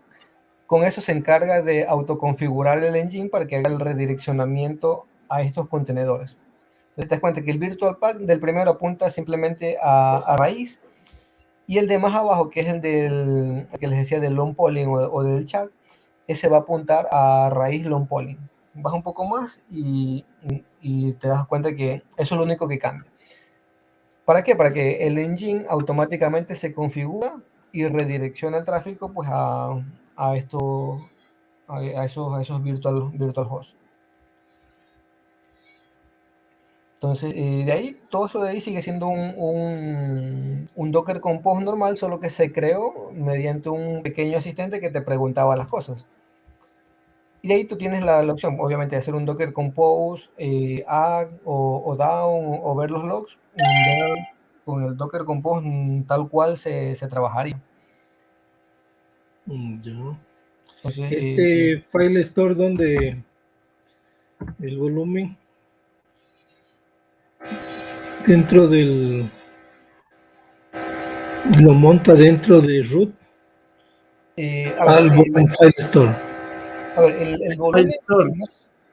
con eso se encarga de autoconfigurar el engine para que haga el redireccionamiento a estos contenedores. Entonces te das cuenta que el Virtual Pack del primero apunta simplemente a raíz y el de más abajo, que es el que les decía del long polling o del chat, ese va a apuntar a raíz long polling. Baja un poco más y te das cuenta que eso es lo único que cambia. ¿Para qué? Para que el engine automáticamente se configura y redirecciona el tráfico pues a esos virtual hosts. Entonces, de ahí, todo eso de ahí sigue siendo un Docker Compose normal, solo que se creó mediante un pequeño asistente que te preguntaba las cosas. Y de ahí tú tienes la opción, obviamente, de hacer un Docker Compose, add o down o ver los logs. Con el Docker Compose tal cual se trabajaría. Ya. Entonces, Este file store donde el volumen dentro lo monta dentro de root A ver, En File Store. el File volumen Store.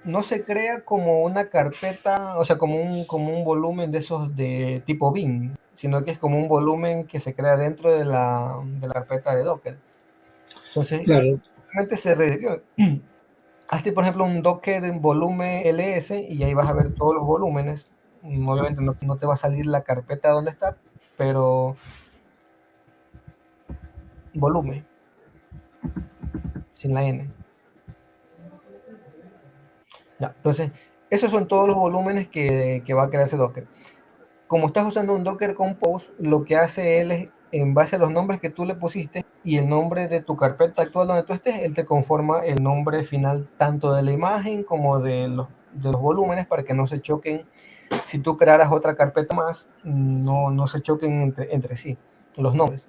no se crea como una carpeta, o sea, como un volumen de esos de tipo bin, sino que es como un volumen que se crea dentro de la carpeta de Docker. Entonces, Claro, simplemente se redirigió. Hazte, por ejemplo, un Docker en volumen ls y ahí vas a ver todos los volúmenes. Obviamente no te va a salir la carpeta donde está, pero volumen, sin la N. Ya, entonces, esos son todos los volúmenes que va a crearse Docker. Como estás usando un Docker Compose, lo que hace él es, en base a los nombres que tú le pusiste y el nombre de tu carpeta actual donde tú estés, él te conforma el nombre final tanto de la imagen como de los volúmenes para que no se choquen. Si tú crearas otra carpeta más, no se choquen entre sí los nombres.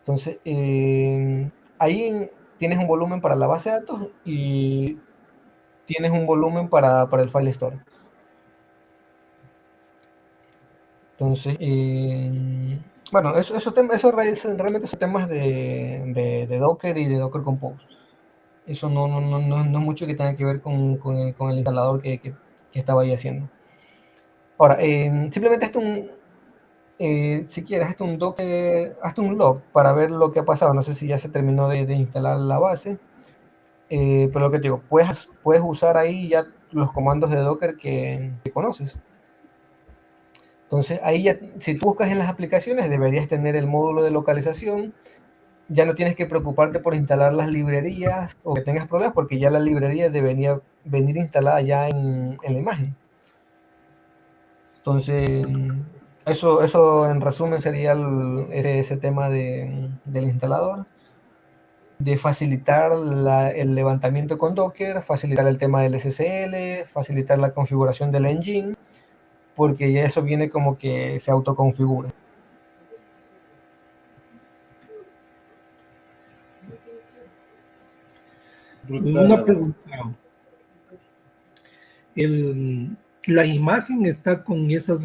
Entonces, ahí tienes un volumen para la base de datos y tienes un volumen para el file store. Entonces, bueno, realmente son temas de Docker y de Docker Compose. Eso no es mucho que tenga que ver con el instalador que estaba ahí haciendo. Ahora, simplemente si quieres, hazte un Docker, hazte un log para ver lo que ha pasado. No sé si ya se terminó de instalar la base, pero lo que te digo, puedes usar ahí ya los comandos de Docker que conoces. Entonces, ahí ya, si tú buscas en las aplicaciones, deberías tener el módulo de localización. Ya no tienes que preocuparte por instalar las librerías o que tengas problemas, porque ya la librería debería venir instalada ya en la imagen. Entonces, eso en resumen sería ese tema del instalador, de facilitar el levantamiento con Docker, facilitar el tema del SSL, facilitar la configuración del engine, porque ya eso viene como que se autoconfigura. Brutal, la una verdad. pregunta. El, la imagen está con esos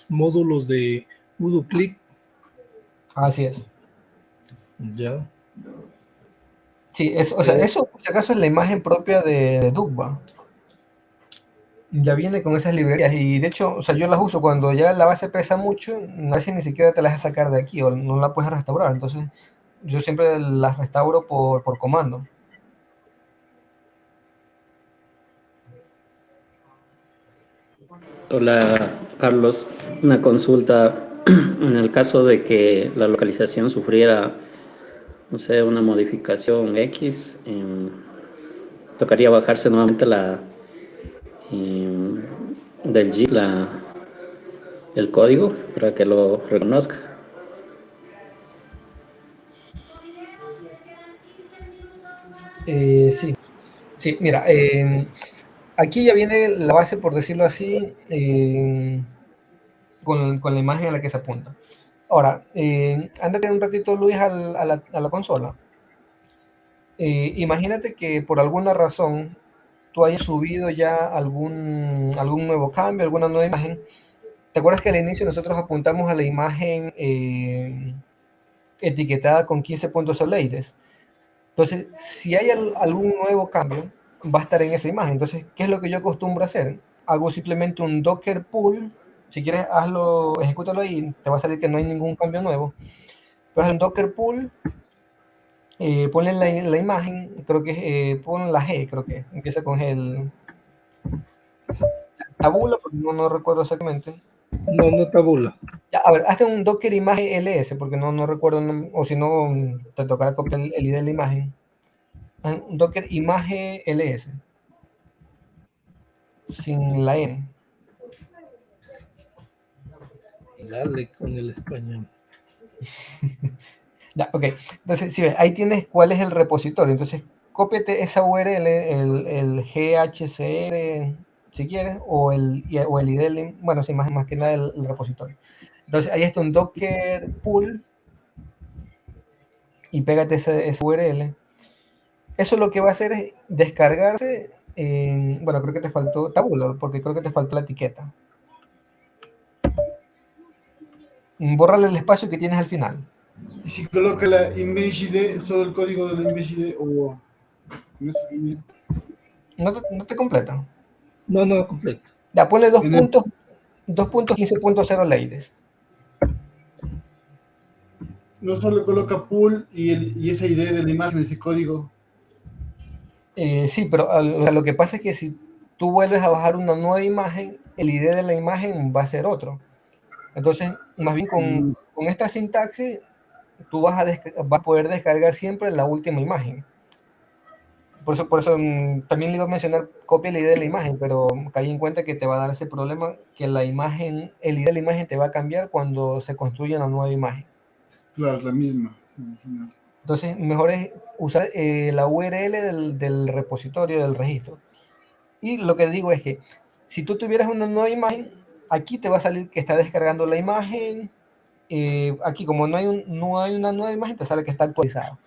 módulos de Udo Click, Así es. ya. Sí, o sea, Eh, eso por si acaso es la imagen propia de Dugba. Ya viene con esas librerías y de hecho, o sea, yo las uso cuando ya la base pesa mucho, a veces ni siquiera te las deja sacar de aquí o no la puedes restaurar. Entonces, yo siempre las restauro por comando. Hola, Carlos. Una consulta. En el caso de que la localización sufriera, no sé, una modificación X, tocaría bajarse nuevamente em, del Git, el código para que lo reconozca. Sí, sí, mira, aquí ya viene la base, por decirlo así, con la imagen a la que se apunta. Ahora, ándate un ratito, Luis, a la consola. Imagínate que por alguna razón tú hayas subido ya algún nuevo cambio, alguna nueva imagen. ¿Te acuerdas que al inicio nosotros apuntamos a la imagen etiquetada con 15 puntos soleides? Entonces, si hay algún nuevo cambio, va a estar en esa imagen. Entonces, ¿qué es lo que yo acostumbro a hacer? Hago simplemente un Docker pull. Si quieres, hazlo, ejecútalo ahí, te va a salir que no hay ningún cambio nuevo. Pero es un Docker pull, ponle la imagen, creo que pon la G, creo que empieza con G, tabula, porque no recuerdo exactamente. no, no tabula. Ya, a ver, hazte un Docker imagen ls, porque no recuerdo, o si no, te tocará copiar el ID de la imagen. Un Docker imagen ls, sin la N. Dale con el español. Ya, ok. Entonces, si ves, ahí tienes cuál es el repositorio. Entonces, cópiate esa URL, el GHCR, si quieres, o el ID, bueno, sí, más que nada el repositorio. Entonces, ahí está un Docker pull y pégate ese URL. Eso lo que va a hacer es descargarse, bueno, creo que te faltó Tabular, porque creo que te faltó la etiqueta. Bórrale el espacio que tienes al final. Y si coloca la image ID, solo el código de la image ID o no sé, No te completa. No, no, completo. Ya, ponle en el, 2.15.0 leyes. no solo coloca pool y esa ID de la imagen, ese código. Sí, pero o sea, lo que pasa es que si tú vuelves a bajar una nueva imagen, el ID de la imagen va a ser otro. Entonces, más bien Mm, con esta sintaxis, tú vas a poder descargar siempre la última imagen. Por eso también le iba a mencionar copia el ID de la imagen, pero caí en cuenta que te va a dar ese problema que la imagen, el ID de la imagen te va a cambiar cuando se construya una nueva imagen. claro, es la misma. Al final. Entonces, mejor es usar la URL del repositorio del registro. Y lo que digo es que si tú tuvieras una nueva imagen, aquí te va a salir que está descargando la imagen. Aquí, como no hay una nueva imagen, te sale que está actualizada.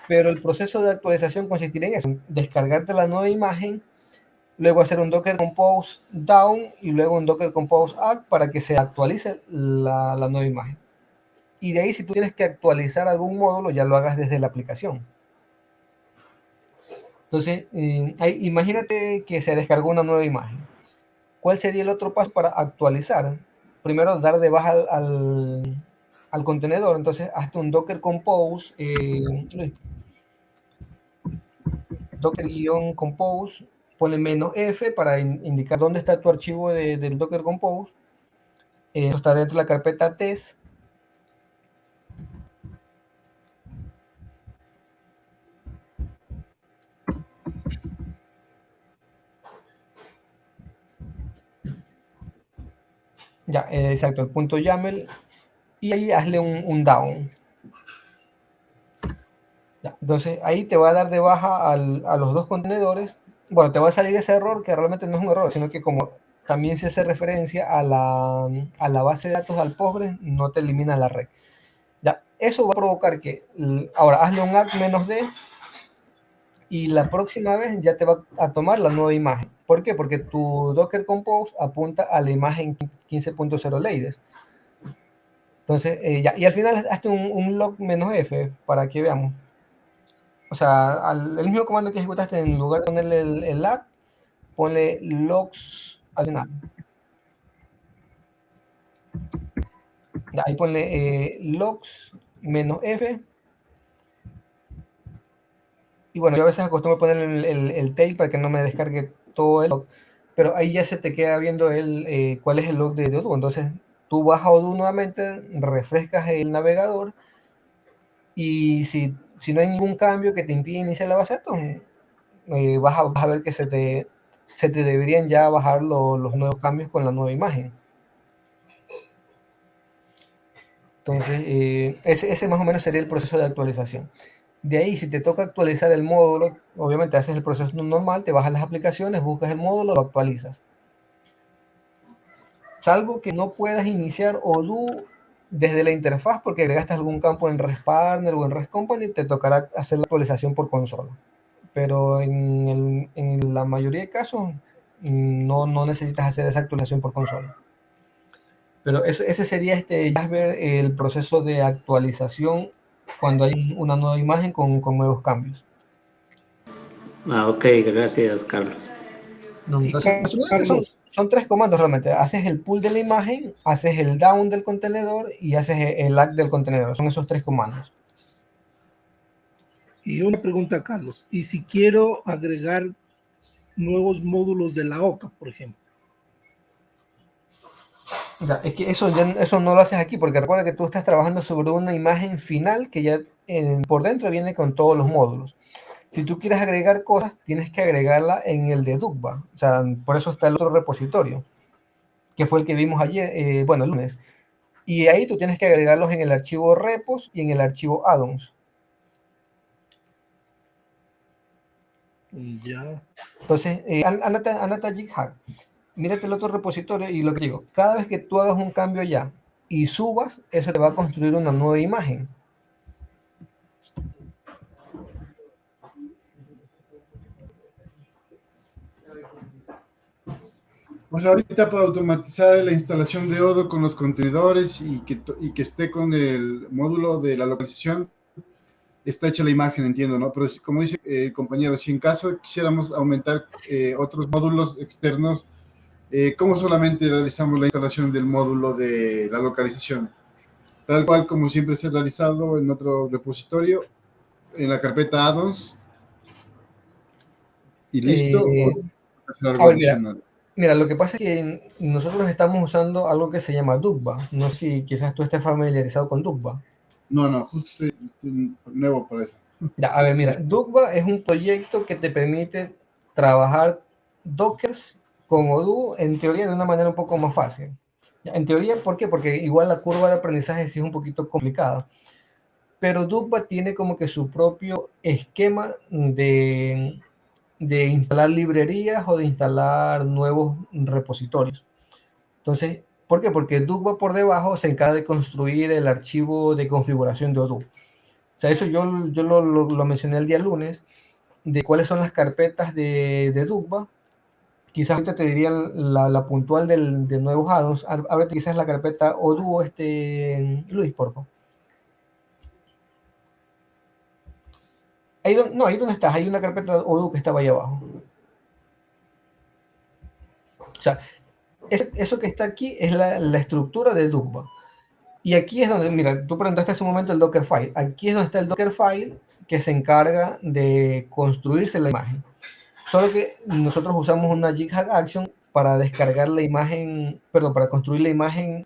Pero el proceso de actualización consistiría en eso, en descargarte la nueva imagen, luego hacer un Docker Compose down y luego un Docker Compose add para que se actualice la nueva imagen. Y de ahí, si tú tienes que actualizar algún módulo, ya lo hagas desde la aplicación. Entonces, imagínate que se descargó una nueva imagen. ¿Cuál sería el otro paso para actualizar? Primero, dar de baja al contenedor. Entonces, hazte un Docker Compose, Docker-Compose, ponle "-f" para indicar dónde está tu archivo del Docker Compose. Eso está dentro de la carpeta test. Ya, exacto, el punto YAML. Y ahí hazle un down. Ya, entonces ahí te va a dar de baja a los dos contenedores. Bueno, te va a salir ese error que realmente no es un error, sino que como también se hace referencia a la base de datos, al Postgres, no te elimina la red. Ya, eso va a provocar que, ahora hazle un add "-d", y la próxima vez ya te va a tomar la nueva imagen. ¿Por qué? Porque tu Docker Compose apunta a la imagen 15.0 leyes. Entonces, ya, y al final hazte un log "-f" para que veamos. O sea, el mismo comando que ejecutaste, en lugar de ponerle el add, ponle logs al final. Ya, ahí ponle logs "-f. Y bueno, yo a veces acostumbro poner el tail para que no me descargue todo el log. Pero ahí ya se te queda viendo cuál es el log de Odoo. Entonces, tú vas a Odoo nuevamente, refrescas el navegador. Y si no hay ningún cambio que te impida iniciar la base de datos, vas a ver que se te deberían ya bajar los nuevos cambios con la nueva imagen. Entonces, ese más o menos sería el proceso de actualización. De ahí, si te toca actualizar el módulo, obviamente haces el proceso normal, te bajas las aplicaciones, buscas el módulo, lo actualizas. Salvo que no puedas iniciar Odoo desde la interfaz porque agregaste algún campo en REST-Partner o en REST Company, te tocará hacer la actualización por consola. Pero en la mayoría de casos no necesitas hacer esa actualización por consola. Pero ese sería Jasper, el proceso de actualización cuando hay una nueva imagen con nuevos cambios. Ok, gracias, Carlos. No, Y entonces, básicamente Carlos, son tres comandos realmente. Haces el pull de la imagen, haces el down del contenedor y haces el add del contenedor. Son esos tres comandos. y una pregunta, Carlos. ¿Y si quiero agregar nuevos módulos de la OCA, por ejemplo? Ya, es que eso no lo haces aquí, porque recuerda que tú estás trabajando sobre una imagen final que ya por dentro viene con todos los módulos. Si tú quieres agregar cosas, tienes que agregarla en el de Dugba. O sea, por eso está el otro repositorio, que fue el que vimos ayer, bueno, el lunes. Y ahí tú tienes que agregarlos en el archivo repos y en el archivo addons. Ya. Entonces, andate a GitHub, mírate el otro repositorio y lo que digo, cada vez que tú hagas un cambio ya y subas, eso te va a construir una nueva imagen. O sea, ahorita para automatizar la instalación de Odoo con los contenedores y que esté con el módulo de la localización, está hecha la imagen, entiendo, ¿no? Pero como dice el compañero, si en caso quisiéramos aumentar otros módulos externos, ¿cómo solamente realizamos la instalación del módulo de la localización? Tal cual como siempre se ha realizado en otro repositorio, en la carpeta addons y listo, o Eh, hacer a algo ver, mira, adicional. mira, lo que pasa es que nosotros estamos usando algo que se llama Dugba. No sé si quizás tú estés familiarizado con Dugba. No, no, justo estoy nuevo para eso. Ya, a ver, Sí, mira, Dugba es un proyecto que te permite trabajar Dockers con Odoo en teoría de una manera un poco más fácil. Ya, en teoría, ¿por qué? Porque igual la curva de aprendizaje sí es un poquito complicada. Pero Dugba tiene como que su propio esquema de instalar librerías o de instalar nuevos repositorios. Entonces, ¿por qué? Porque Dugba por debajo se encarga de construir el archivo de configuración de Odoo. O sea, eso yo lo mencioné el día lunes, de cuáles son las carpetas de Dugba. Quizás ahorita te diría la puntual de nuevos addons. A ver, quizás la carpeta Odoo, Luis, por favor. No, ahí donde estás, hay una carpeta Odoo que estaba ahí abajo. O sea, eso que está aquí es la estructura de Dugba. Y aquí es donde, mira, tú preguntaste hace un momento el Dockerfile. Aquí es donde está el Dockerfile que se encarga de construirse la imagen. Solo que nosotros usamos una Jighack Action para descargar la imagen, perdón, para construir la imagen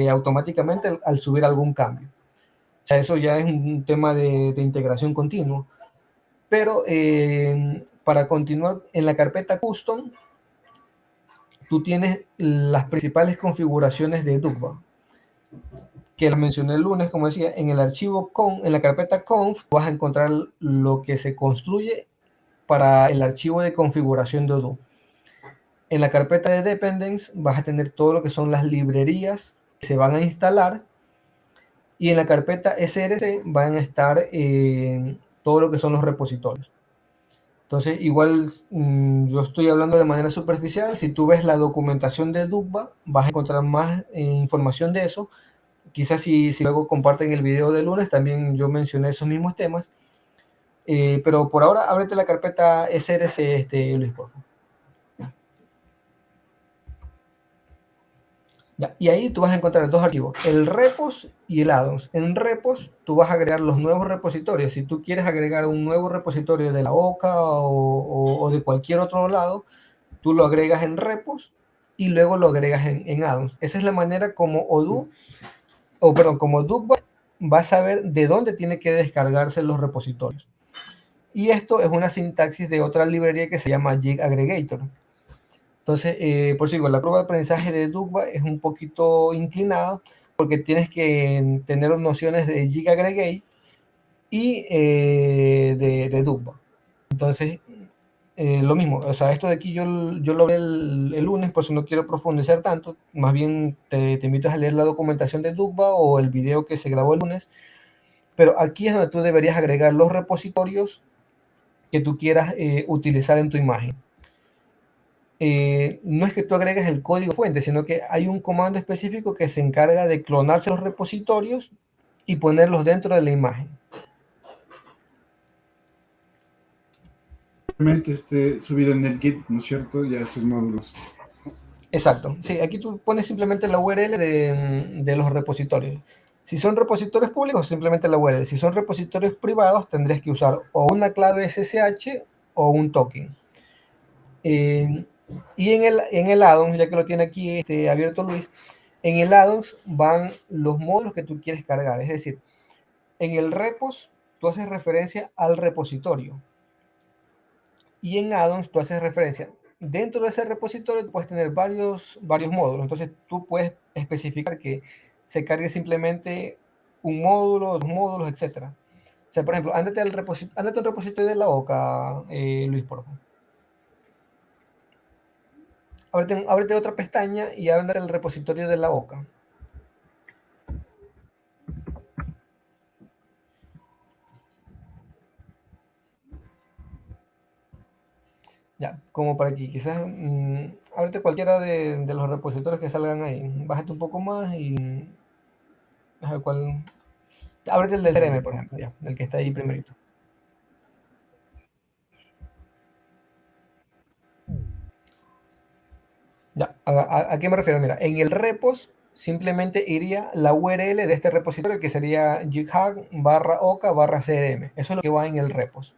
automáticamente al subir algún cambio. O sea, eso ya es un tema de integración continua. Pero para continuar en la carpeta custom, tú tienes las principales configuraciones de Dugba, que las mencioné el lunes, como decía, en el archivo en la carpeta conf, vas a encontrar lo que se construye para el archivo de configuración de Odoo. En la carpeta de dependence vas a tener todo lo que son las librerías que se van a instalar, y en la carpeta src van a estar todo lo que son los repositorios. Entonces, igual yo estoy hablando de manera superficial. Si tú ves la documentación de Dugba, vas a encontrar más información de eso. Quizás si luego comparten el video de lunes, también yo mencioné esos mismos temas. Pero por ahora, ábrete la carpeta src, Luis, por favor. Ya, y ahí tú vas a encontrar dos archivos, el repos y el addons. En repos tú vas a agregar los nuevos repositorios. Si tú quieres agregar un nuevo repositorio de la OCA o de cualquier otro lado, tú lo agregas en repos y luego lo agregas en addons. Esa es la manera como Odoo, o perdón, como Dugba va a saber de dónde tiene que descargarse los repositorios. Y esto es una sintaxis de otra librería que se llama Jig Aggregator. Entonces, por eso digo, la curva de aprendizaje de Dugba es un poquito inclinada porque tienes que tener nociones de Jig Aggregate y de Dugba. Entonces, lo mismo, o sea, esto de aquí yo lo vi el lunes, por eso no quiero profundizar tanto. Más bien te invito a leer la documentación de Dugba o el video que se grabó el lunes. Pero aquí es donde tú deberías agregar los repositorios que tú quieras utilizar en tu imagen. No es que tú agregues el código fuente, sino que hay un comando específico que se encarga de clonarse los repositorios y ponerlos dentro de la imagen. Realmente esté subido en el Git, ¿no es cierto? Ya estos módulos. Exacto. Sí, aquí tú pones simplemente la URL de los repositorios. Si son repositorios públicos, simplemente la URL. Si son repositorios privados, tendrías que usar o una clave SSH o un token. Y en el addons, ya que lo tiene aquí abierto Luis, en el addons van los módulos que tú quieres cargar. Es decir, en el repos tú haces referencia al repositorio. Y en addons tú haces referencia. Dentro de ese repositorio puedes tener varios módulos. Entonces tú puedes especificar que se cargue simplemente un módulo, dos módulos, etc. O sea, por ejemplo, ándate al repositorio de la OCA, Luis, por favor. Ábrete otra pestaña y ándate al repositorio de la OCA. Ya, como para que quizás ábrete cualquiera de los repositorios que salgan ahí. Bájate un poco más y deja cuál. Ábrete el del CRM, por ejemplo, ya, el que está ahí primerito. Ya, ¿a qué me refiero? Mira, en el repos simplemente iría la URL de este repositorio que sería github/oka/crm. Eso es lo que va en el repos.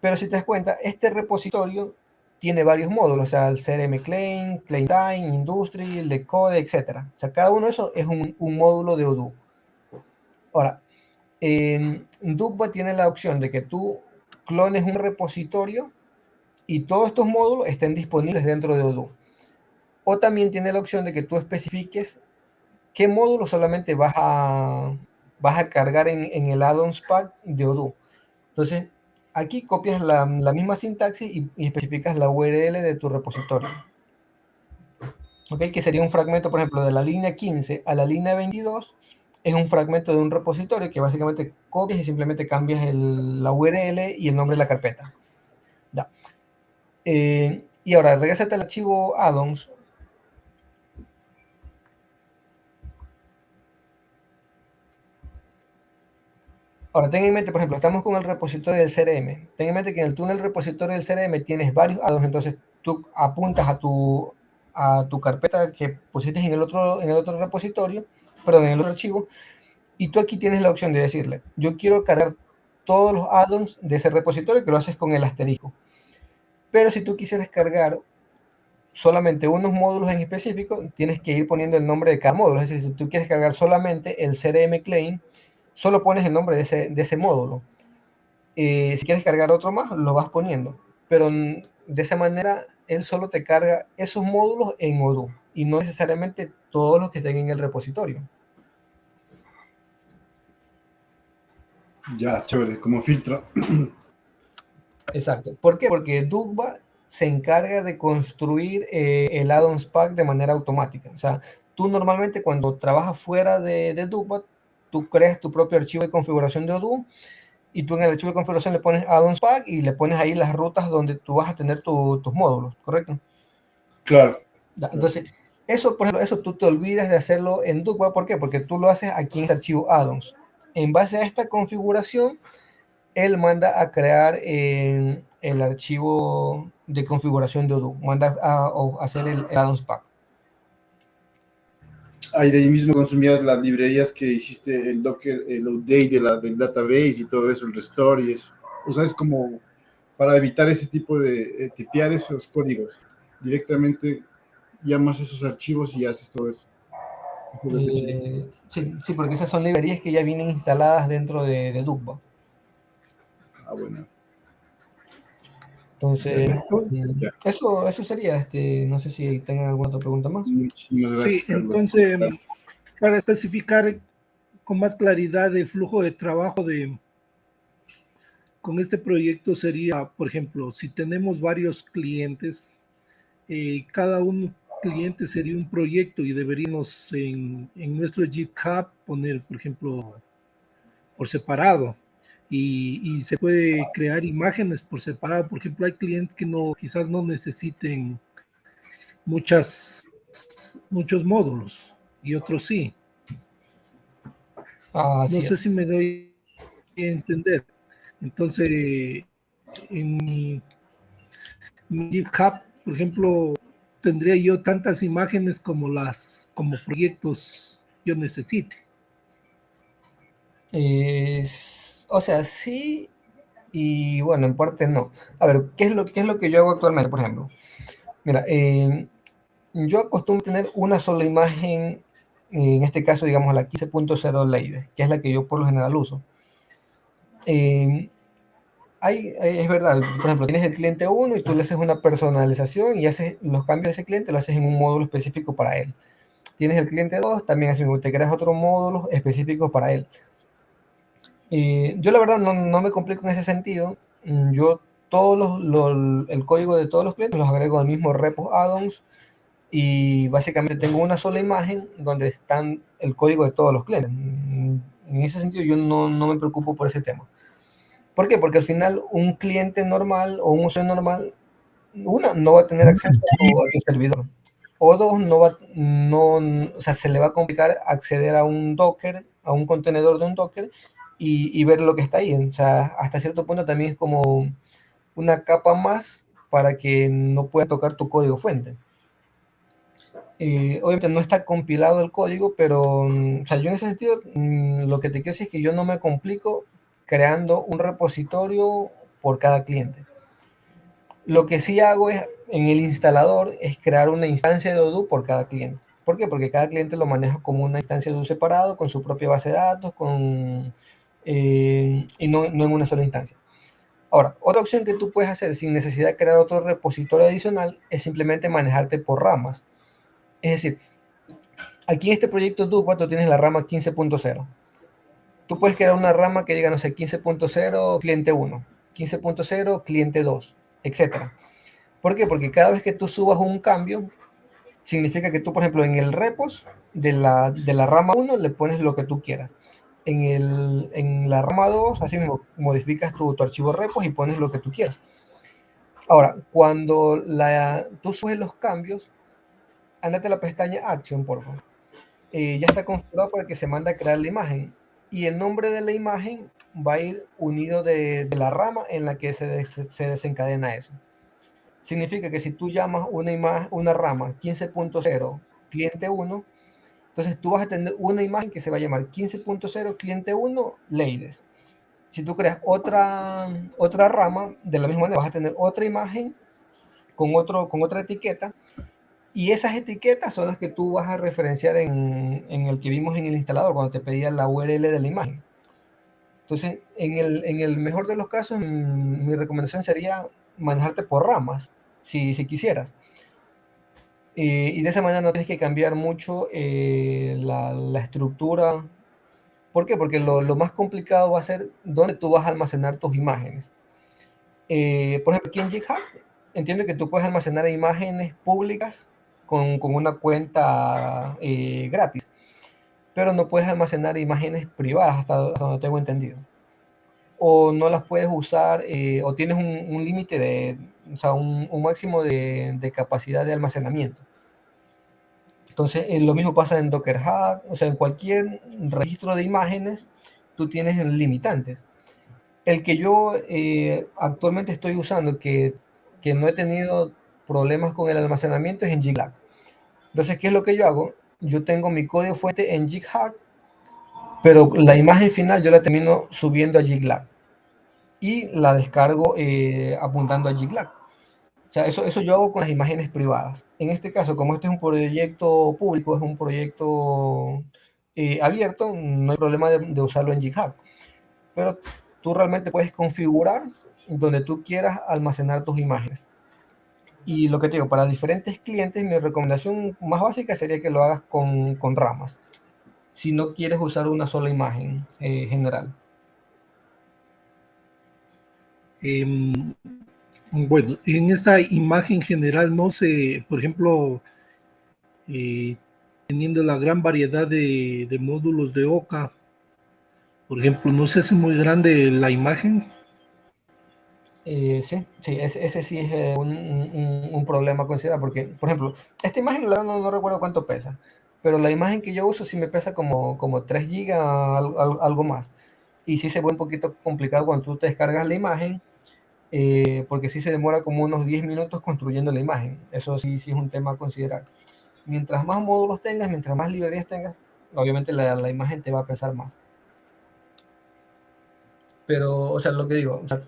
Pero si te das cuenta, este repositorio tiene varios módulos, o sea, el CRM Claim, Claim Time, Industry, el de Code, etc. O sea, cada uno de esos es un módulo de Odoo. Ahora, en Drupal tiene la opción de que tú clones un repositorio y todos estos módulos estén disponibles dentro de Odoo. O también tiene la opción de que tú especifiques qué módulo solamente vas a cargar en el add-ons pack de Odoo. Entonces, aquí copias la misma sintaxis y especificas la URL de tu repositorio. ¿Ok? Que sería un fragmento, por ejemplo, de la línea 15 a la línea 22, es un fragmento de un repositorio que básicamente copias y simplemente cambias la URL y el nombre de la carpeta. Ya. Y ahora, regresate al archivo addons. Ahora, ten en mente, por ejemplo, estamos con el repositorio del CRM. Ten en mente que en el túnel repositorio del CRM tienes varios addons, entonces tú apuntas a tu carpeta que pusiste en el otro repositorio, perdón, en el otro archivo, y tú aquí tienes la opción de decirle, yo quiero cargar todos los addons de ese repositorio, que lo haces con el asterisco. Pero si tú quisieras cargar solamente unos módulos en específico, tienes que ir poniendo el nombre de cada módulo. Es decir, si tú quieres cargar solamente el CRM Claim, solo pones el nombre de ese módulo. Si quieres cargar otro más, lo vas poniendo. Pero de esa manera, él solo te carga esos módulos en Odoo y no necesariamente todos los que estén en el repositorio. Ya, chévere, como filtro. Exacto. ¿Por qué? Porque Drupal se encarga de construir el add-ons pack de manera automática. O sea, tú normalmente cuando trabajas fuera de Drupal, tú creas tu propio archivo de configuración de Odoo y tú en el archivo de configuración le pones add-ons pack y le pones ahí las rutas donde tú vas a tener tus módulos, ¿correcto? Claro. Ya, entonces, eso, por ejemplo, eso tú te olvidas de hacerlo en Drupal. ¿Por qué? Porque tú lo haces aquí en este archivo add-ons. En base a esta configuración, él manda a crear el archivo de configuración de Odoo, manda a hacer el add-ons pack. Ahí de ahí mismo consumías las librerías que hiciste, el Docker, el update del database y todo eso, el restore y eso. O sea, es como para evitar ese tipo de tipear esos códigos. Directamente llamas esos archivos y haces todo eso. Sí, sí, porque esas son librerías que ya vienen instaladas dentro de Drupal. Ah, bueno. Entonces, Ya. eso sería. No sé si tengan alguna otra pregunta más. Muchísimas Sí, gracias, Carlos. entonces, para especificar con más claridad el flujo de trabajo con este proyecto sería, por ejemplo, si tenemos varios clientes, cada un cliente sería un proyecto y deberíamos en nuestro GitHub poner, por ejemplo, por separado. Y se puede crear imágenes por separado. Por ejemplo, hay clientes que quizás no necesiten muchos módulos y otros sí. No Así sé es. si me doy a entender. Entonces, en mi GitHub, por ejemplo, tendría yo tantas imágenes como proyectos yo necesite. O sea, sí y bueno, en parte no. A ver, ¿qué es lo que yo hago actualmente, por ejemplo? Mira, yo acostumbro tener una sola imagen, en este caso, digamos, la 15.0 Lady, que es la que yo por lo general uso. Es verdad, por ejemplo, tienes el cliente 1 y tú le haces una personalización y haces los cambios de ese cliente, lo haces en un módulo específico para él. Tienes el cliente 2, también así mismo, te creas otro módulo específico para él. Yo la verdad no me complico en ese sentido. Yo el código de todos los clientes los agrego al mismo repo addons y básicamente tengo una sola imagen donde están el código de todos los clientes. En ese sentido yo no me preocupo por ese tema. ¿Por qué? Porque al final un cliente normal o un usuario normal una, no va a tener acceso a tu servidor. O dos, o sea, se le va a complicar acceder a un Docker, a un contenedor de un Docker y ver lo que está ahí. O sea, hasta cierto punto también es como una capa más para que no pueda tocar tu código fuente. Obviamente no está compilado el código, pero o sea, yo en ese sentido lo que te quiero decir es que yo no me complico creando un repositorio por cada cliente. Lo que sí hago es, en el instalador, es crear una instancia de Odoo por cada cliente. ¿Por qué? Porque cada cliente lo maneja como una instancia de Odoo separado, con su propia base de datos, y no en una sola instancia. Ahora, otra opción que tú puedes hacer sin necesidad de crear otro repositorio adicional es simplemente manejarte por ramas. Es decir, aquí en este proyecto Drupal tú tienes la rama 15.0. Tú puedes crear una rama que diga, no sé, 15.0 cliente 1, 15.0 cliente 2, etcétera. ¿Por qué? Porque cada vez que tú subas un cambio, significa que tú, por ejemplo, en el repos de la rama 1 le pones lo que tú quieras. En la rama 2, así mismo, modificas tu archivo repos y pones lo que tú quieras. Ahora, cuando tú subes los cambios, andate a la pestaña Action, por favor. Ya está configurado para que se mande a crear la imagen. Y el nombre de la imagen va a ir unido de la rama en la que se desencadena eso. Significa que si tú llamas una rama 15.0 cliente 1, entonces tú vas a tener una imagen que se va a llamar 15.0 cliente 1 Leides. Si tú creas otra rama, de la misma manera vas a tener otra imagen con otra etiqueta, y esas etiquetas son las que tú vas a referenciar en el que vimos en el instalador, cuando te pedía la URL de la imagen. Entonces, en el mejor de los casos, mi recomendación sería manejarte por ramas, si quisieras. Y de esa manera no tienes que cambiar mucho la estructura. ¿Por qué? Porque lo más complicado va a ser dónde tú vas a almacenar tus imágenes. Por ejemplo, aquí en GitHub, entiendo que tú puedes almacenar imágenes públicas con una cuenta gratis, pero no puedes almacenar imágenes privadas hasta donde tengo entendido. O no las puedes usar, o tienes un límite o sea, un máximo de capacidad de almacenamiento. Entonces, lo mismo pasa en Docker Hub, o sea, en cualquier registro de imágenes, tú tienes limitantes. El que yo actualmente estoy usando, que no he tenido problemas con el almacenamiento, es en GitLab. Entonces, ¿qué es lo que yo hago? Yo tengo mi código fuente en GitHub, pero la imagen final yo la termino subiendo a GitLab y la descargo apuntando a GitLab. O sea, eso yo hago con las imágenes privadas. En este caso, como este es un proyecto público, es un proyecto abierto, no hay problema de usarlo en GitHub. Pero tú realmente puedes configurar donde tú quieras almacenar tus imágenes. Y lo que te digo, para diferentes clientes, mi recomendación más básica sería que lo hagas con ramas, si no quieres usar una sola imagen general. Bueno, en esa imagen general no sé, por ejemplo, teniendo la gran variedad de módulos de Oca, por ejemplo, no se hace muy grande la imagen. Sí, ese sí es un problema considerable, porque, por ejemplo, esta imagen la verdad no recuerdo cuánto pesa, pero la imagen que yo uso sí me pesa como 3 gigas, algo más. Y sí se vuelve un poquito complicado cuando tú te descargas la imagen, porque sí se demora como unos 10 minutos construyendo la imagen. Eso sí es un tema a considerar. Mientras más módulos tengas, mientras más librerías tengas, obviamente la imagen te va a pesar más. Pero, o sea, lo que digo, o sea,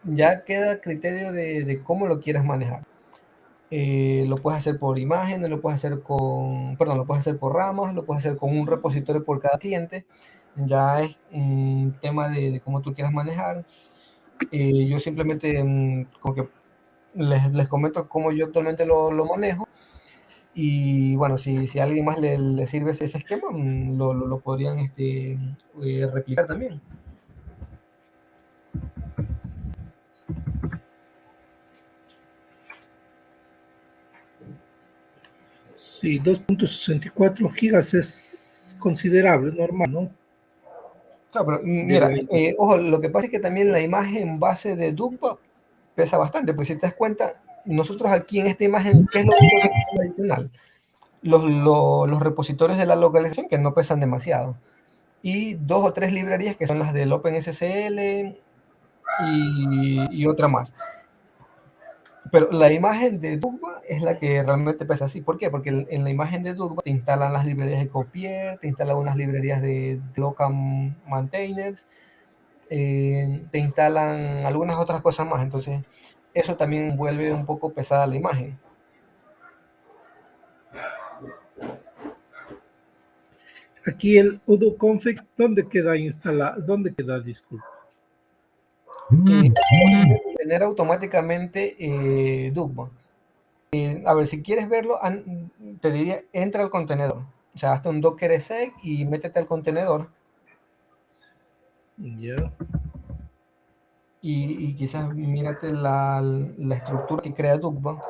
ya queda criterio de cómo lo quieras manejar. Lo puedes hacer por imágenes, lo puedes hacer por ramas, lo puedes hacer con un repositorio por cada cliente. Ya es un tema de cómo tú quieras manejar. Yo simplemente como que les comento cómo yo actualmente lo manejo. Y bueno, si a alguien más le sirve ese esquema, lo podrían replicar también. Sí, 2.64 gigas es considerable, normal, ¿no? Claro, pero De mira, la- ojo, lo que pasa es que también la imagen base de Drupal pesa bastante, pues si te das cuenta, nosotros aquí en esta imagen, ¿qué es lo único que tenemos adicional? Los repositorios de la localización que no pesan demasiado. Y 2 o 3 librerías que son las del OpenSSL y otra más. Pero la imagen de Dugba es la que realmente pesa así. ¿Por qué? Porque en la imagen de Dugba te instalan las librerías de Copier, te instalan unas librerías de local maintainers, te instalan algunas otras cosas más. Entonces, eso también vuelve un poco pesada la imagen. Aquí el udo config, ¿dónde queda instalado? ¿Dónde queda? Disculpa. Tener automáticamente Dugba. A ver, si quieres verlo, te diría, entra al contenedor. O sea, hazte un docker exec y métete al contenedor. Ya. Y quizás mírate la estructura que crea Dugba.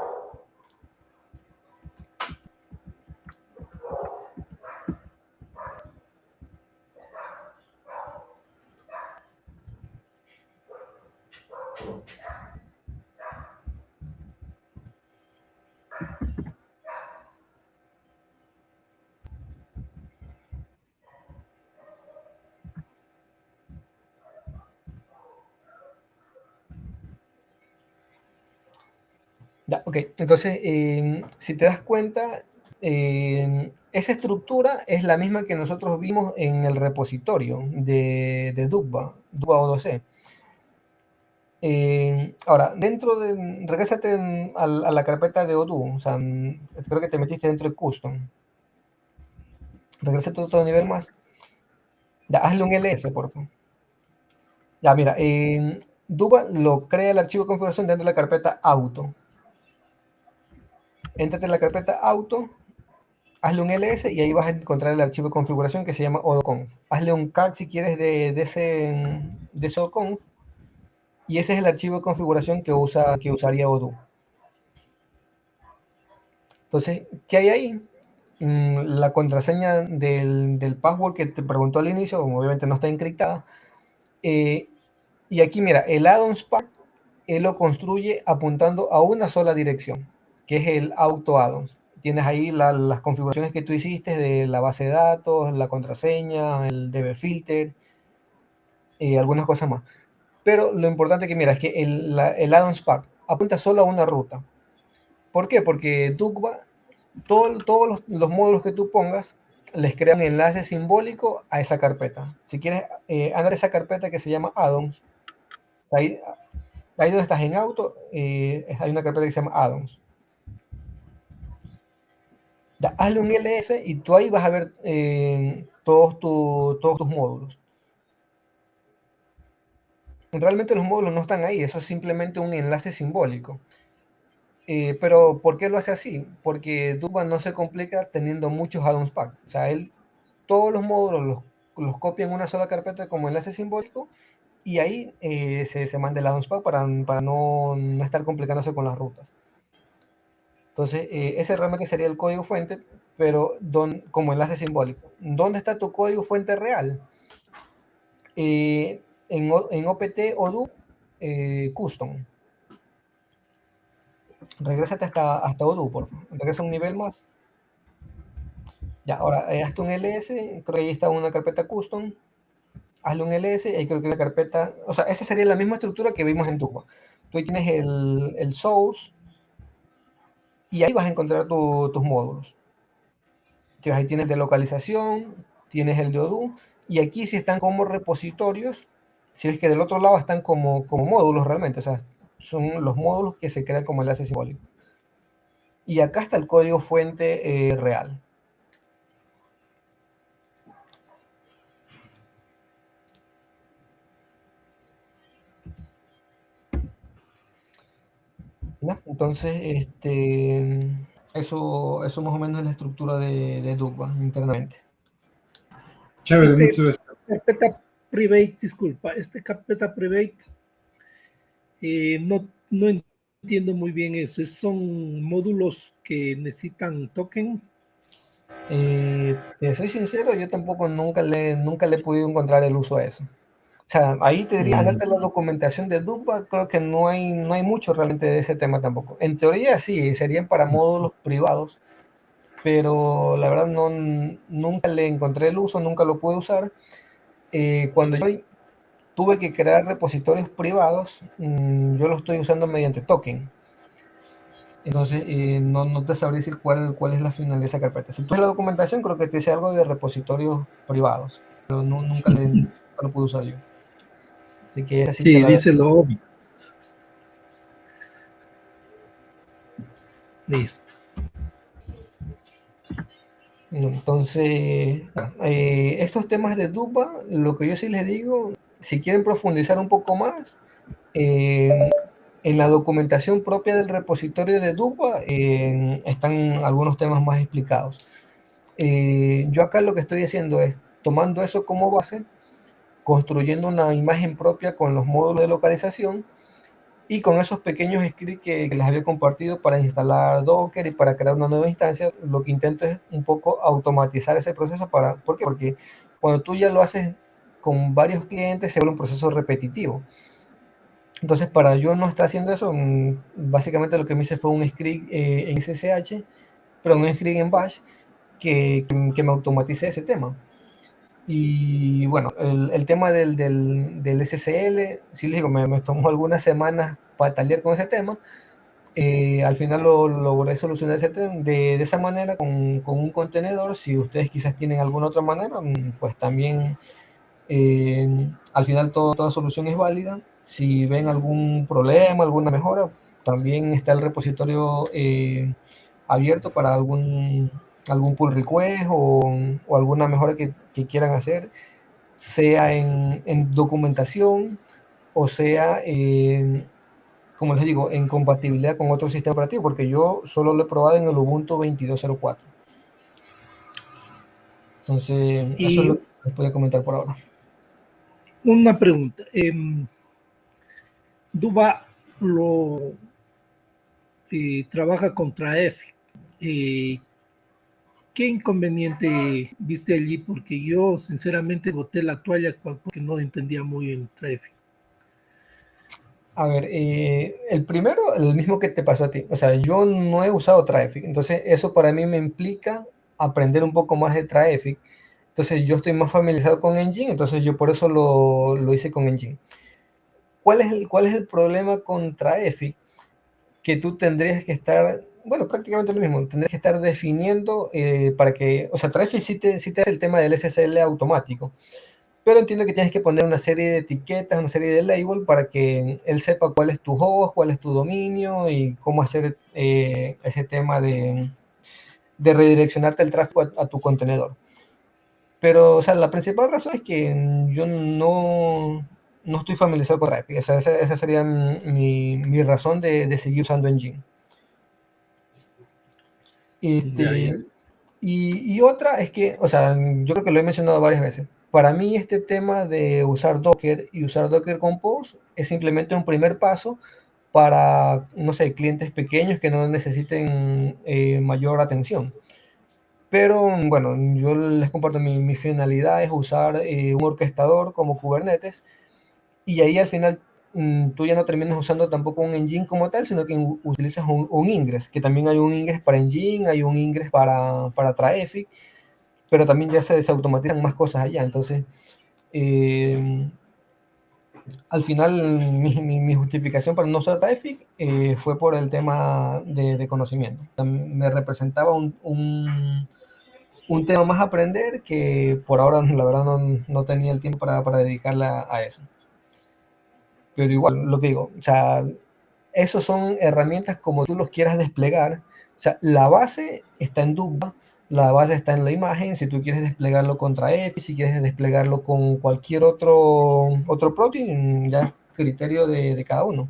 Ya, ok. Entonces, si te das cuenta, esa estructura es la misma que nosotros vimos en el repositorio de Dugba, Dugba O2C. Ahora, regrésate a la carpeta de Odoo, o sea, creo que te metiste dentro de Custom. Regrésate otro nivel más. Ya, hazle un ls, por favor. Ya, mira, en Dugba lo crea el archivo de configuración dentro de la carpeta auto. Éntrate en la carpeta auto, hazle un ls y ahí vas a encontrar el archivo de configuración que se llama odoconf. Hazle un cat si quieres de ese odoconf y ese es el archivo de configuración que usaría Odoo. Entonces, ¿qué hay ahí? La contraseña del password que te preguntó al inicio, como obviamente no está encriptada. Y aquí, mira, el addons pack, él lo construye apuntando a una sola dirección, que es el auto addons. Tienes ahí las configuraciones que tú hiciste de la base de datos, la contraseña, el db filter, algunas cosas más. Pero lo importante que mira es que el addons pack apunta solo a una ruta. ¿Por qué? Porque Dugba, todos los módulos que tú pongas, les crea un enlace simbólico a esa carpeta. Si quieres, anda a esa carpeta que se llama addons. Ahí donde estás en auto, hay una carpeta que se llama addons. Ya, hazle un ls y tú ahí vas a ver todos tus módulos. Realmente los módulos no están ahí, eso es simplemente un enlace simbólico. Pero ¿por qué lo hace así? Porque Dugba no se complica teniendo muchos addons pack. O sea, él todos los módulos los copia en una sola carpeta como enlace simbólico y ahí se manda el addons pack para no estar complicándose con las rutas. Entonces, ese realmente sería el código fuente, pero como enlace simbólico. ¿Dónde está tu código fuente real? En opt odoo custom. Regrésate hasta odoo, por favor. Regresa un nivel más. Ya, ahora hazte un ls, creo que ahí está una carpeta custom. Hazle un ls, ahí creo que hay una carpeta. O sea, esa sería la misma estructura que vimos en Dugba. Tú ahí tienes el source y ahí vas a encontrar tus módulos. Ahí tienes el de localización, tienes el de Odoo, y aquí sí están como repositorios. Si ves que del otro lado están como módulos realmente, o sea, son los módulos que se crean como enlace simbólico. Y acá está el código fuente real. ¿Ya? Entonces, eso más o menos es la estructura de Dugba internamente. Chévere, muchas gracias. Carpeta private, disculpa, carpeta private, no entiendo muy bien eso. ¿Son módulos que necesitan token? Te soy sincero, yo tampoco nunca le he podido encontrar el uso a eso. sea, ahí te diría, andate la documentación de Drupal, creo que no hay mucho realmente de ese tema tampoco. En teoría sí, serían para módulos privados, pero la verdad nunca le encontré el uso, nunca lo pude usar. Cuando yo tuve que crear repositorios privados, yo lo estoy usando mediante token. Entonces, no te sabría decir cuál es la finalidad de esa carpeta. Si tú ves la documentación, creo que te dice algo de repositorios privados, pero nunca lo pude usar yo. Así que esa sí te Sí, la... dice lo obvio. Listo. Entonces, estos temas de Drupal, lo que yo sí les digo, si quieren profundizar un poco más, en la documentación propia del repositorio de Drupal están algunos temas más explicados. Yo acá lo que estoy haciendo es tomando eso como base, construyendo una imagen propia con los módulos de localización y con esos pequeños scripts que les había compartido para instalar Docker y para crear una nueva instancia, lo que intento es un poco automatizar ese proceso. ¿Por qué? Porque cuando tú ya lo haces con varios clientes se vuelve un proceso repetitivo. Entonces, para yo no estar haciendo eso, básicamente lo que me hice fue un script en SSH, pero un script en Bash que me automatice ese tema. Y bueno, el tema del SSL, sí les digo, me tomó algunas semanas patalear con ese tema. Al final lo logré solucionar de esa manera con un contenedor. Si ustedes quizás tienen alguna otra manera, pues también al final toda solución es válida. Si ven algún problema, alguna mejora, también está el repositorio abierto para algún pull request o alguna mejora que quieran hacer, sea en documentación o sea, como les digo, en compatibilidad con otro sistema operativo, porque yo solo lo he probado en el Ubuntu 22.04. Entonces, eso es Y lo que les puedo comentar por ahora. una pregunta. Duba lo trabaja contra F. ¿Qué inconveniente viste allí? Porque yo sinceramente boté la toalla porque no entendía muy bien Traffic. A ver, el primero, el mismo que te pasó a ti. O sea, yo no he usado Traffic, entonces eso para mí me implica aprender un poco más de Traffic. Entonces yo estoy más familiarizado con Engine, entonces yo por eso lo hice con Engine. ¿Cuál es el problema con Traffic? Que tú tendrías que estar, bueno, prácticamente lo mismo, tendrías que estar definiendo para que, o sea, Traffic sí te hace el tema del SSL automático, pero entiendo que tienes que poner una serie de etiquetas, una serie de labels para que él sepa cuál es tu host, cuál es tu dominio y cómo hacer ese tema de redireccionarte el tráfico a tu contenedor. Pero, o sea, la principal razón es que yo no estoy familiarizado con Traffic. Esa sería mi razón de seguir usando Engine. Ya, ya. Este, y otra es que, o sea, yo creo que lo he mencionado varias veces. Para mí este tema de usar Docker y usar Docker Compose es simplemente un primer paso para, no sé, clientes pequeños que no necesiten mayor atención. Pero bueno, yo les comparto mi finalidad es usar un orquestador como Kubernetes y ahí al final tú ya no terminas usando tampoco un engine como tal, sino que utilizas un ingress, que también hay un ingress para engine, hay un ingress para Traffic, pero también ya se automatizan más cosas allá. Entonces, al final mi justificación para no usar Traffic fue por el tema de conocimiento. Me representaba un tema más a aprender que por ahora la verdad no tenía el tiempo para dedicarla a eso. Pero igual, lo que digo, o sea, esos son herramientas como tú los quieras desplegar. O sea, la base está en Drupal, la base está en la imagen. Si tú quieres desplegarlo contra Epi, si quieres desplegarlo con cualquier otro plugin, ya es criterio de cada uno.